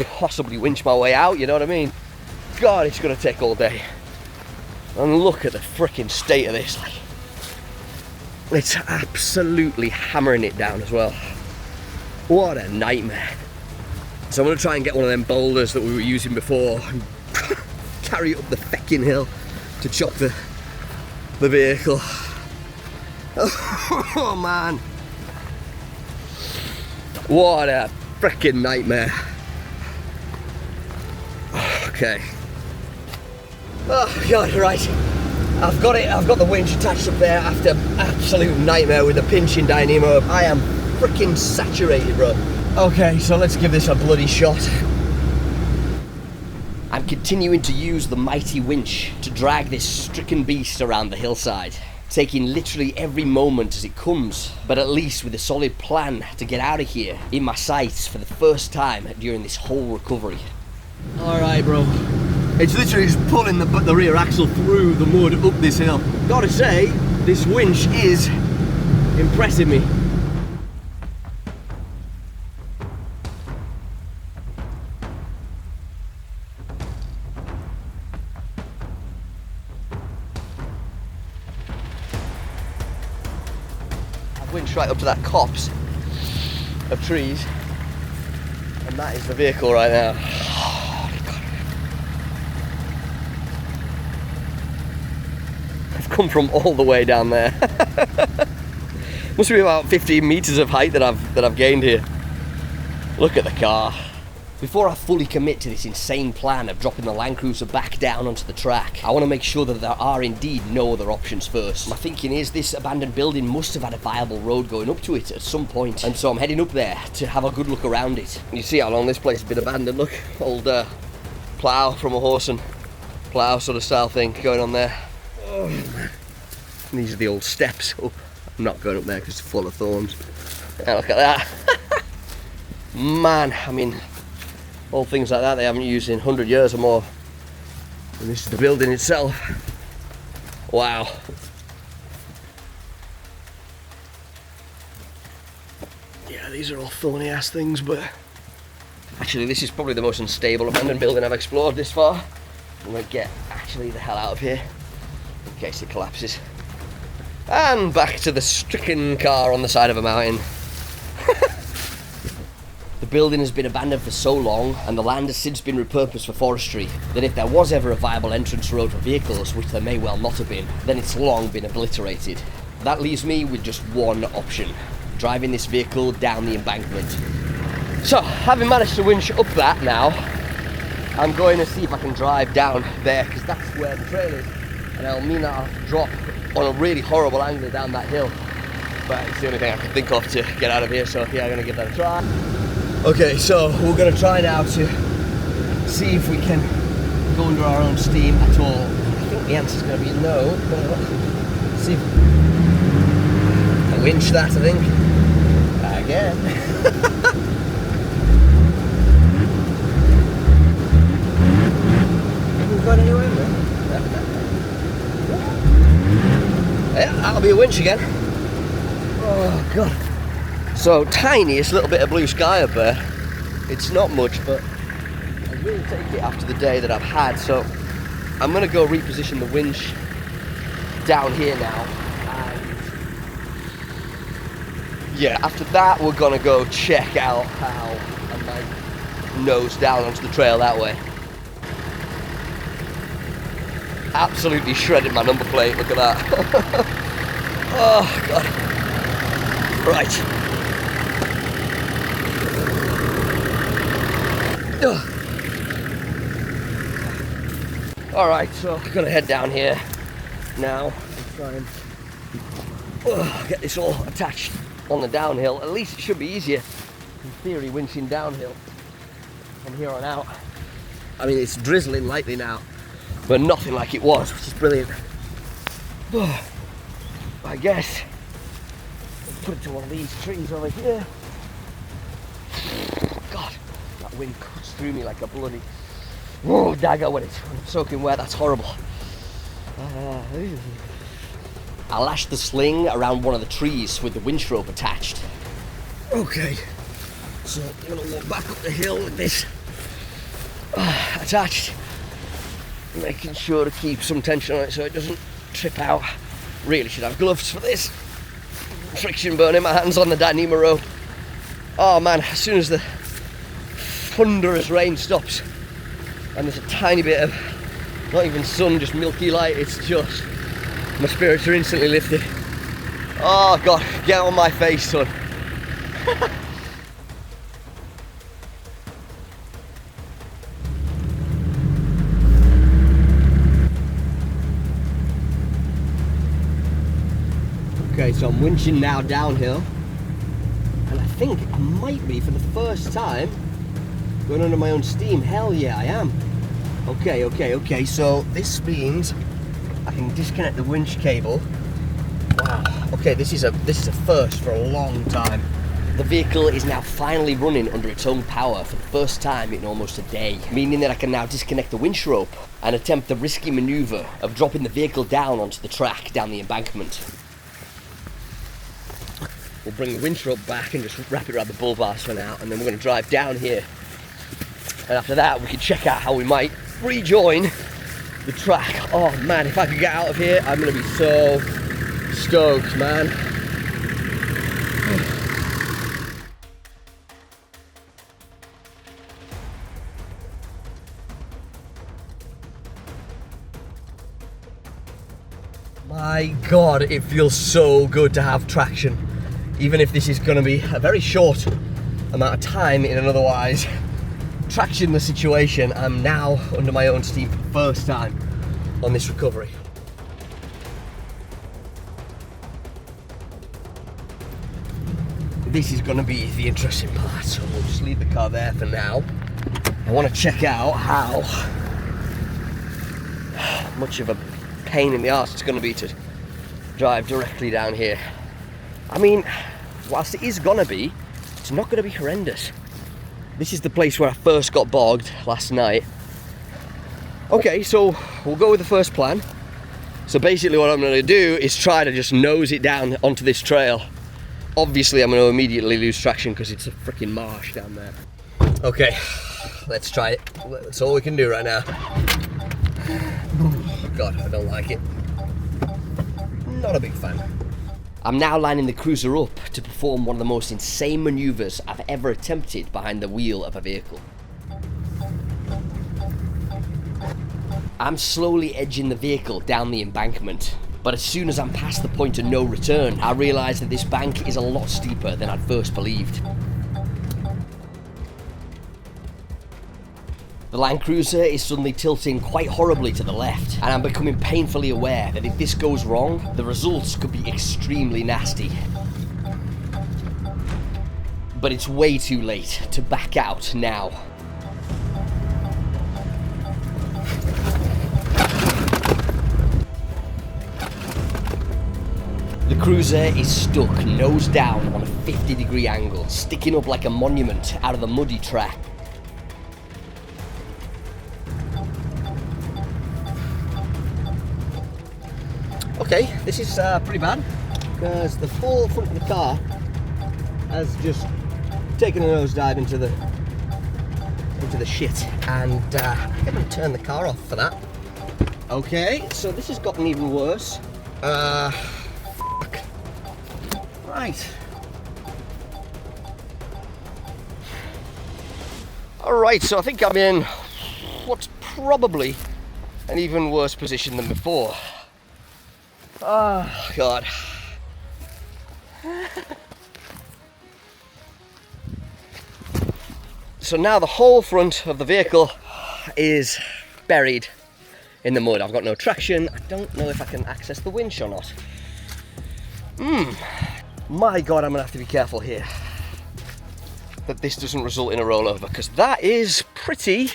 Speaker 1: possibly winch my way out, you know what I mean? God, it's going to take all day. And look at the freaking state of this. Like, it's absolutely hammering it down as well. What a nightmare. So I'm going to try and get one of them boulders that we were using before and carry it up the fecking hill to chock the vehicle. Oh man. What a freaking nightmare. Okay. Oh god, right. I've got it, I've got the winch attached up there after absolute nightmare with the pinching dynamo. I am freaking saturated, bro. Okay, so let's give this a bloody shot. I'm continuing to use the mighty winch to drag this stricken beast around the hillside, taking literally every moment as it comes, but at least with a solid plan to get out of here in my sights for the first time during this whole recovery. Alright, bro. It's literally just pulling the rear axle through the mud up this hill. Gotta say, this winch is impressing me. I've winched right up to that copse of trees, and that is the vehicle right now. Come from all the way down there. Must be about 15 meters of height that I've gained here. Look at the car. Before I fully commit to this insane plan of dropping the Land Cruiser back down onto the track, I want to make sure that there are indeed no other options first. My thinking is this abandoned building must have had a viable road going up to it at some point, and so I'm heading up there to have a good look around it. You see how long this place has been abandoned. Look, old plough from a horse and plough sort of style thing going on there. Oh, man. These are the old steps up. I'm not going up there because it's full of thorns. Yeah, look at that. Man, I mean, all things like that they haven't used in 100 years or more. And this is the building itself. Wow. Yeah, these are all thorny ass things, but actually this is probably the most unstable abandoned building I've explored this far. I'm gonna get actually the hell out of here in case it collapses. And back to the stricken car on the side of a mountain. The building has been abandoned for so long, and the land has since been repurposed for forestry, that if there was ever a viable entrance road for vehicles, which there may well not have been, then it's long been obliterated. That leaves me with just one option: driving this vehicle down the embankment. So, having managed to winch up that now, I'm going to see if I can drive down there, because that's where the trail is, and it'll mean that I'll have to drop on a really horrible angle down that hill. But it's the only thing I can think of to get out of here, so yeah, I'm going to give that a try. Okay, so we're going to try now to see if we can
Speaker 6: go under our own steam at all? I think the answer's going to be no, but let's see. A winch that, I think. Again. Haven't got anywhere, man. Yeah, that'll be a winch again. Oh, God. So, tiniest little bit of blue sky up there. It's not much, but I will take it after the day that I've had. So, I'm going to go reposition the winch down here now. And yeah, after that, we're going to go check out how I might nose down onto the trail that way. Absolutely shredded my number plate, look at that. Oh, God. Right. Alright, so I'm gonna head down here now and try and get this all attached on the downhill. At least it should be easier, in theory, winching downhill from here on out. I mean, it's drizzling lightly now, but nothing like it was, which is brilliant. I guess I'll put it to one of these trees over here. God, that wind cuts through me like a bloody dagger when it's soaking wet. That's horrible. I lashed the sling around one of the trees with the winch rope attached. Okay, so I'm gonna walk back up the hill with this attached, making sure to keep some tension on it so it doesn't trip out. Really should have gloves for this. Friction burning my hands on the Dyneema rope. Oh man, as soon as the thunderous rain stops and there's a tiny bit of, not even sun, just milky light, it's just, my spirits are instantly lifted. Oh God, get on my face, son. Okay, so I'm winching now downhill, and I think I might be, for the first time, going under my own steam. Hell yeah, I am. Okay, so this means I can disconnect the winch cable. Wow, okay, this is a first for a long time. The vehicle is now finally running under its own power for the first time in almost a day, meaning that I can now disconnect the winch rope and attempt the risky maneuver of dropping the vehicle down onto the track down the embankment. We'll bring the winch rope back and just wrap it around the bull bars for now, and then we're going to drive down here. And after that, we can check out how we might rejoin the track. Oh man, if I could get out of here, I'm going to be so stoked, man. My God, it feels so good to have traction. Even if this is going to be a very short amount of time in an otherwise tractionless situation, I'm now under my own steam for the first time on this recovery. This is going to be the interesting part, so we'll just leave the car there for now. I want to check out how much of a pain in the arse it's going to be to drive directly down here. I mean, whilst it is gonna be, it's not gonna be horrendous. This is the place where I first got bogged last night. Okay, so we'll go with the first plan. So basically what I'm gonna do is try to just nose it down onto this trail. Obviously I'm gonna immediately lose traction because it's a freaking marsh down there. Okay, let's try it. That's all we can do right now. Oh God, I don't like it. Not a big fan. I'm now lining the cruiser up to perform one of the most insane maneuvers I've ever attempted behind the wheel of a vehicle. I'm slowly edging the vehicle down the embankment, but as soon as I'm past the point of no return, I realise that this bank is a lot steeper than I'd first believed. The Land Cruiser is suddenly tilting quite horribly to the left, and I'm becoming painfully aware that if this goes wrong, the results could be extremely nasty. But it's way too late to back out now.
Speaker 1: cruiser is stuck nose down on a 50-degree angle, sticking up like a monument out of the muddy track. Okay, this is pretty bad, because the full front of the car has just taken a nosedive into the shit, and I'm going to turn the car off for that. Okay, so this has gotten even worse. Fuck. Right. Alright, so I think I'm in what's probably an even worse position than before. Oh, God. So now the whole front of the vehicle is buried in the mud. I've got no traction. I don't know if I can access the winch or not. My God, I'm gonna have to be careful here that this doesn't result in a rollover, because that is pretty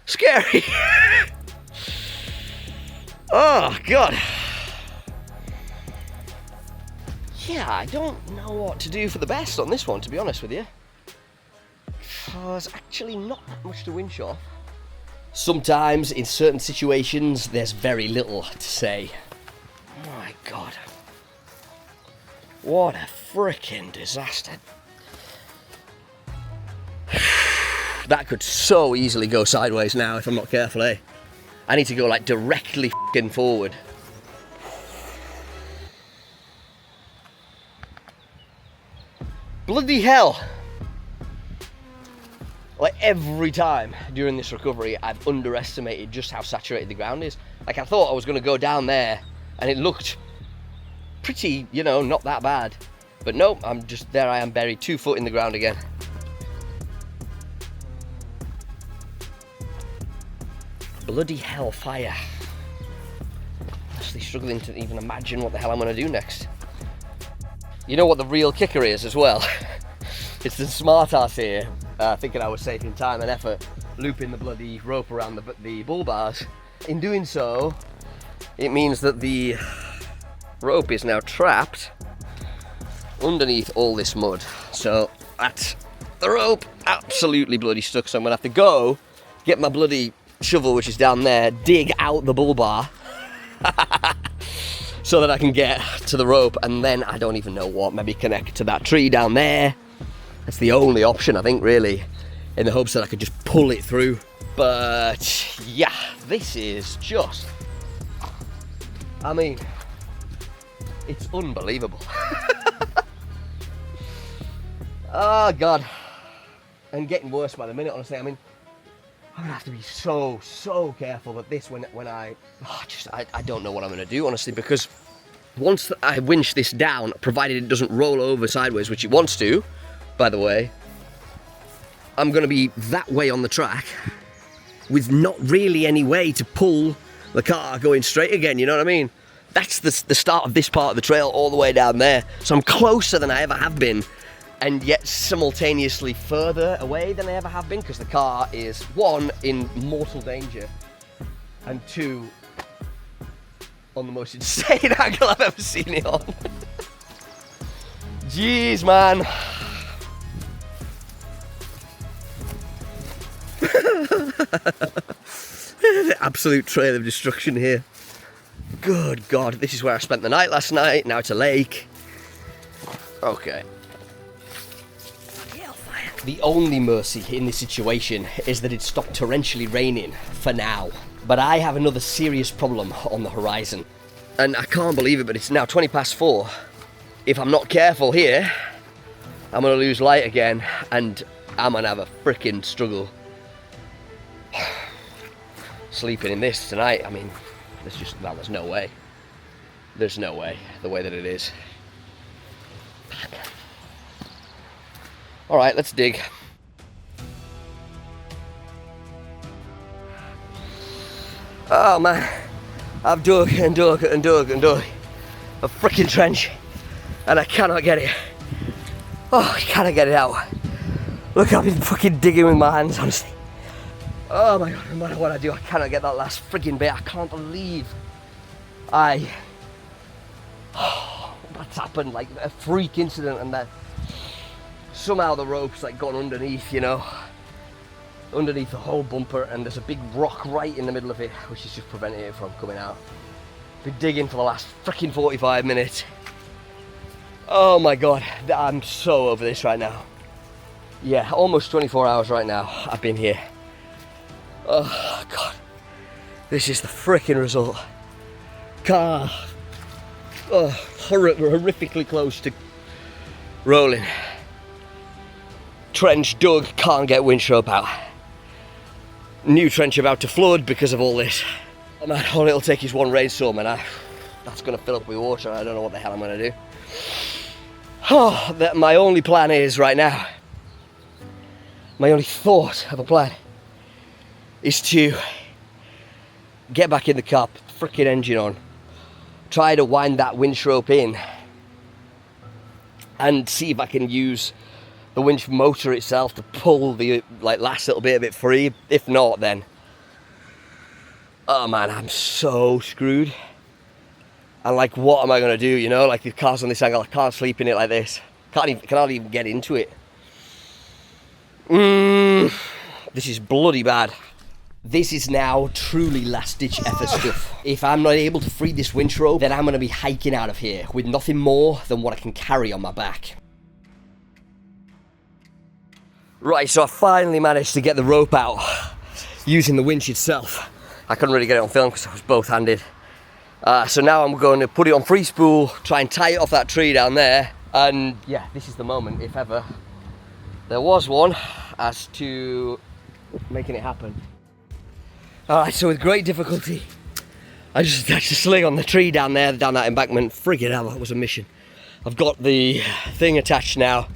Speaker 1: scary. Oh, God. Yeah, I don't know what to do for the best on this one, to be honest with you. There's actually not that much to winch off. Sometimes, in certain situations, there's very little to say. My God. What a freaking disaster. That could so easily go sideways now if I'm not careful, eh? I need to go like directly f***ing forward. Bloody hell. Like every time during this recovery, I've underestimated just how saturated the ground is. Like I thought I was going to go down there and it looked pretty, you know, not that bad. But nope, I'm just, there I am buried 2 foot in the ground again. Bloody hellfire. Actually struggling to even imagine what the hell I'm going to do next. You know what the real kicker is as well? It's the smart ass here, thinking I was saving time and effort, looping the bloody rope around the bull bars. In doing so, it means that the rope is now trapped underneath all this mud. So that's the rope absolutely bloody stuck. So I'm gonna have to go get my bloody shovel, which is down there, dig out the bull bar so that I can get to the rope, and then I don't even know what, maybe connect to that tree down there. That's the only option, I think, really, in the hopes that I could just pull it through. But yeah, this is just, I mean, it's unbelievable. Oh God, and getting worse by the minute, honestly. I mean, I'm gonna have to be so careful that this, when I don't know what I'm gonna do, honestly, because once I winch this down, provided it doesn't roll over sideways, which it wants to, by the way, I'm gonna be that way on the track with not really any way to pull the car going straight again, you know what I mean? That's the start of this part of the trail all the way down there. So I'm closer than I ever have been, and yet simultaneously further away than I ever have been, because the car is, 1, in mortal danger, and 2, on the most insane angle I've ever seen it on. Jeez, man. The absolute trail of destruction here. Good God, this is where I spent the night last night. Now it's a lake. Okay. The only mercy in this situation is that it stopped torrentially raining for now. But I have another serious problem on the horizon. And I can't believe it, but it's now 4:20. If I'm not careful here, I'm gonna lose light again, and I'm gonna have a freaking struggle sleeping in this tonight. I mean, there's no way. There's no way, the way that it is. All right, let's dig. Oh man, I've dug and dug and dug and dug a freaking trench, and I cannot get it. Oh, I cannot get it out. Look, I've been fucking digging with my hands, honestly. Oh my God, no matter what I do, I cannot get that last freaking bit. I can't believe
Speaker 6: that's happened, like a freak incident, and then somehow the rope's like gone underneath, you know, underneath the whole bumper, and there's a big rock right in the middle of it, which is just preventing it from coming out. Been digging for the last freaking 45 minutes. Oh my god, I'm so over this right now. Yeah, almost 24 hours right now I've been here. Oh god, this is the freaking result. Car, horrifically close to rolling. Trench dug, can't get winch rope out. New trench about to flood because of all this. Oh man, all it'll take is one rainstorm and that's gonna fill up with water. I don't know what the hell I'm gonna do. Oh, my only plan is right now, my only thought of a plan is to get back in the car, freaking engine on, try to wind that winch rope in and see if I can use the winch motor itself to pull the last little bit of it free. If not, then oh man, I'm so screwed. And like, what am I gonna do? You know, like the car's on this angle, I can't sleep in it like this. Can't even get into it. This is bloody bad. This is now truly last-ditch effort stuff. If I'm not able to free this winch rope, then I'm gonna be hiking out of here with nothing more than what I can carry on my back. Right, so I finally managed to get the rope out using the winch itself. I couldn't really get it on film because I was both-handed. So now I'm going to put it on free spool, try and tie it off that tree down there, and yeah, this is the moment, if ever there was one, as to making it happen. Alright, so with great difficulty, I just attached a sling on the tree down there, down that embankment. Friggin' hell, that was a mission. I've got the thing attached now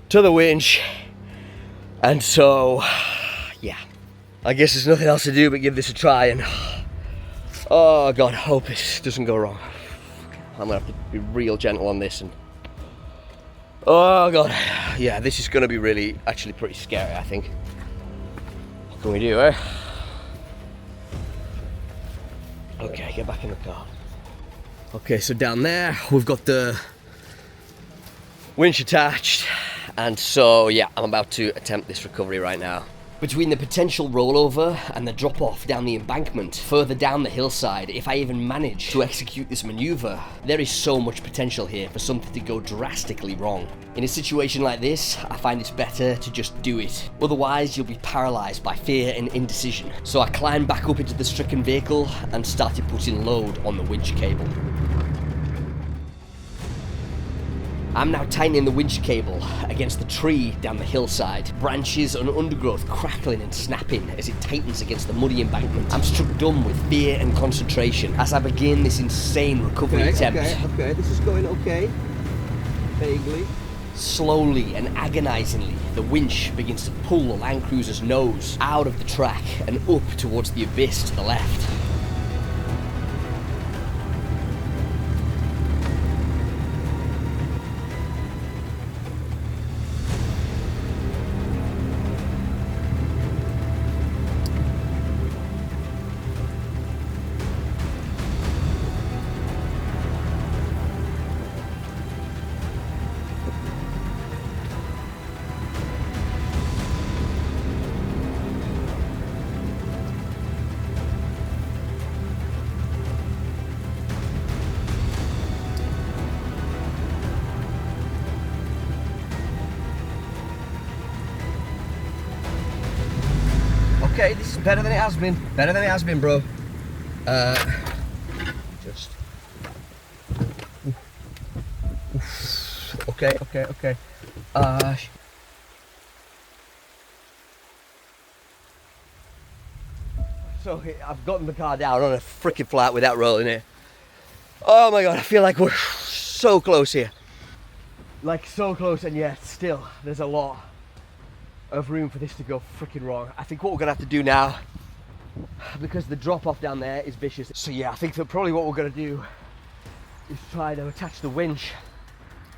Speaker 6: to the winch, and so, yeah, I guess there's nothing else to do but give this a try, and oh god, hope this doesn't go wrong. I'm gonna have to be real gentle on this, and oh god, yeah, this is gonna be really, actually pretty scary, I think. What can we do, eh? Okay, get back in the car. Okay, so down there we've got the winch attached, and so yeah, I'm about to attempt this recovery right now. Between the potential rollover and the drop off down the embankment further down the hillside, if I even manage to execute this maneuver, there is so much potential here for something to go drastically wrong. In a situation like this, I find it's better to just do it. Otherwise, you'll be paralysed by fear and indecision. So I climbed back up into the stricken vehicle and started putting load on the winch cable. I'm now tightening the winch cable against the tree down the hillside. Branches and undergrowth crackling and snapping as it tightens against the muddy embankment. I'm struck dumb with fear and concentration as I begin this insane recovery attempt. Okay, this is going okay. Vaguely.
Speaker 1: Slowly and agonizingly, the winch begins to pull the Land Cruiser's nose out of the track and up towards the abyss to the left.
Speaker 6: Okay, this is better than it has been. Better than it has been, bro. Just. Okay. So I've gotten the car down on a freaking flat without rolling it. Oh my god, I feel like we're so close here. Like so close, and yet still there's a lot of room for this to go freaking wrong. I think what we're gonna have to do now, because the drop off down there is vicious, so yeah, I think that probably what we're gonna do is try to attach the winch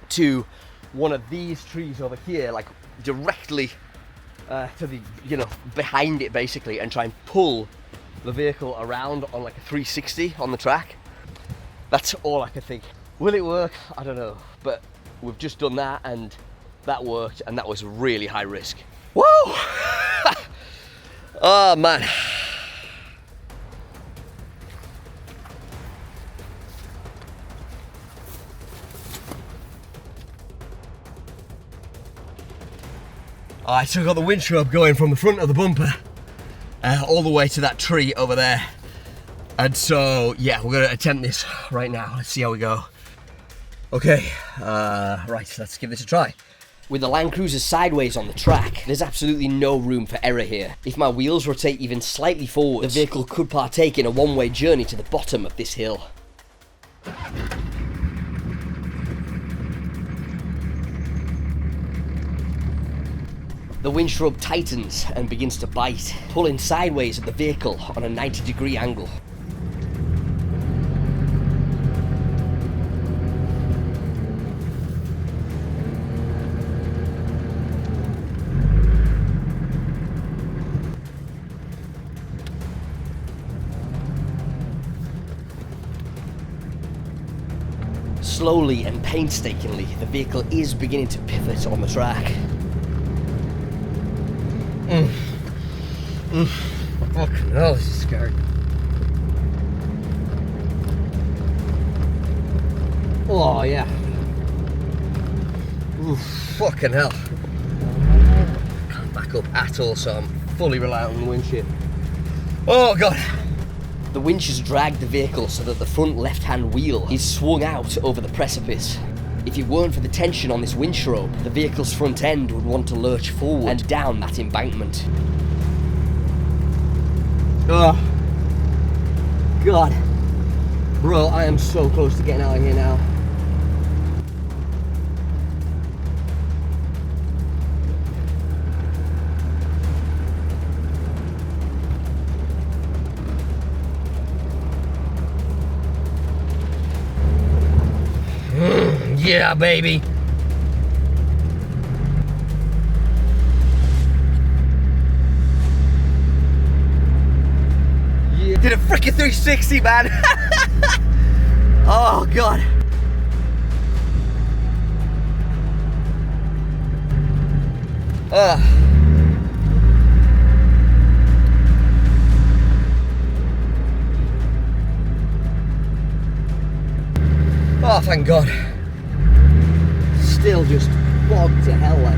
Speaker 6: to one of these trees over here, like directly to the, you know, behind it basically, and try and pull the vehicle around on like a 360 on the track. That's all I can think.
Speaker 1: Will it work? I don't know. But we've just done that and that worked, and that was really high risk. Whoa! Oh man. I still got the winch rope going from the front of the bumper all the way to that tree over there. And so, yeah, we're gonna attempt this right now. Let's see how we go. Okay, right, let's give this a try. With the Land Cruiser sideways on the track, there's absolutely no room for error here. If my wheels rotate even slightly forward, the vehicle could partake in a one-way journey to the bottom of this hill. The winch rope tightens and begins to bite, pulling sideways at the vehicle on a 90-degree angle. Slowly and painstakingly, the vehicle is beginning to pivot on the track. Fucking hell, this is scary. Oh, yeah. Oof, fucking hell. Can't back up at all, so I'm fully reliant on the winch here. Oh, God. The winch has dragged the vehicle so that the front left-hand wheel is swung out over the precipice. If it weren't for the tension on this winch rope, the vehicle's front end would want to lurch forward and down that embankment. Oh, God. Bro, I am so close to getting out of here now. Yeah, baby. Yeah. Did a freaking 360, man. Oh, God. Oh, thank God. Still just bogged to hell like.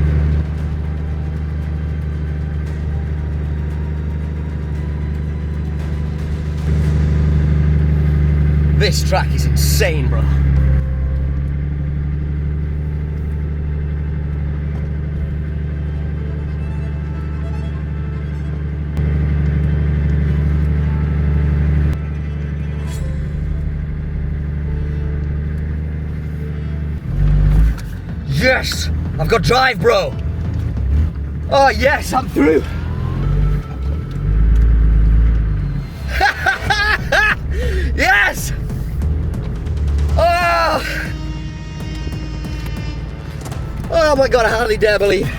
Speaker 1: This track is insane, bro. Yes! I've got drive, bro! Oh, yes, I'm through! Yes! Oh! Oh my God, I hardly dare believe.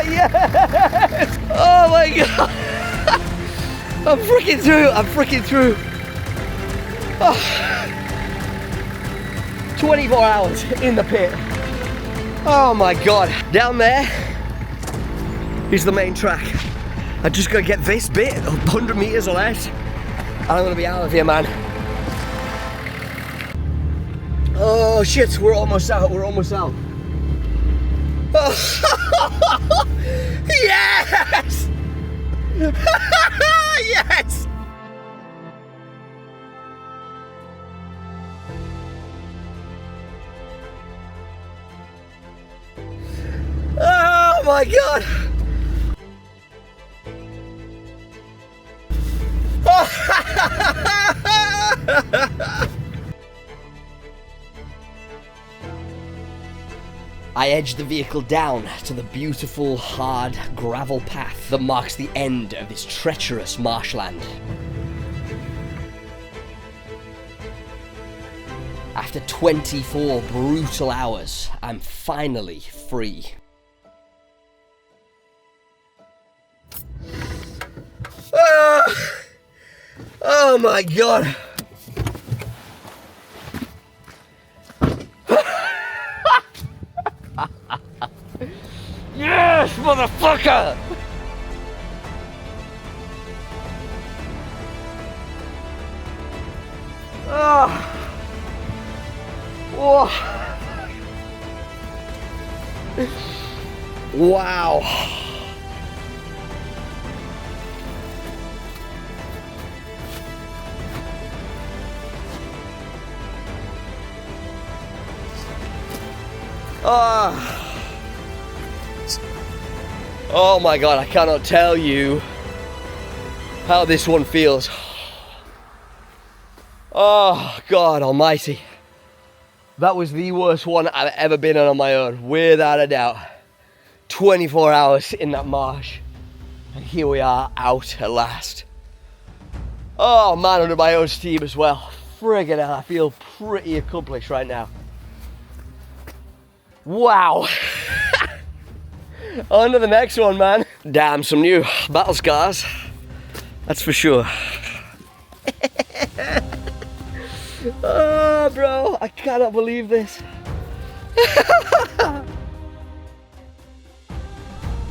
Speaker 1: Yes! Oh my God! I'm freaking through! I'm freaking through! Oh. 24 hours in the pit. Oh my God! Down there is the main track. I just gotta get this bit, 100 meters or less, and I'm gonna be out of here, man. Oh shit! We're almost out. We're almost out. Oh. Yes! Yes! Oh my God! I edged the vehicle down to the beautiful, hard gravel path that marks the end of this treacherous marshland. After 24 brutal hours, I'm finally free.
Speaker 6: Oh my god! Yes, motherfucker! Whoa. Wow. Oh my god, I cannot tell you how this one feels. Oh god almighty. That was the worst one I've ever been on my own, without a doubt. 24 hours in that marsh. And here we are out at last. Oh man, under my own steam as well. Friggin' hell, I feel pretty accomplished right now. Wow. On to the next one, man. Damn, some new battle scars. That's for sure. Oh, bro, I cannot believe this.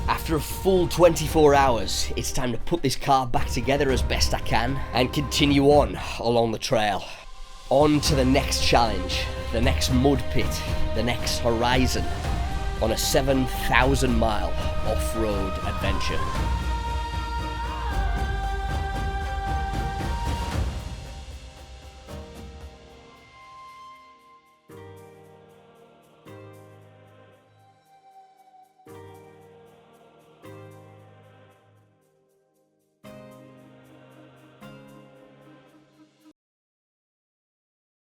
Speaker 1: After a full 24 hours, it's time to put this car back together as best I can and continue on along the trail. On to the next challenge, the next mud pit, the next horizon on a 7,000 mile off-road adventure.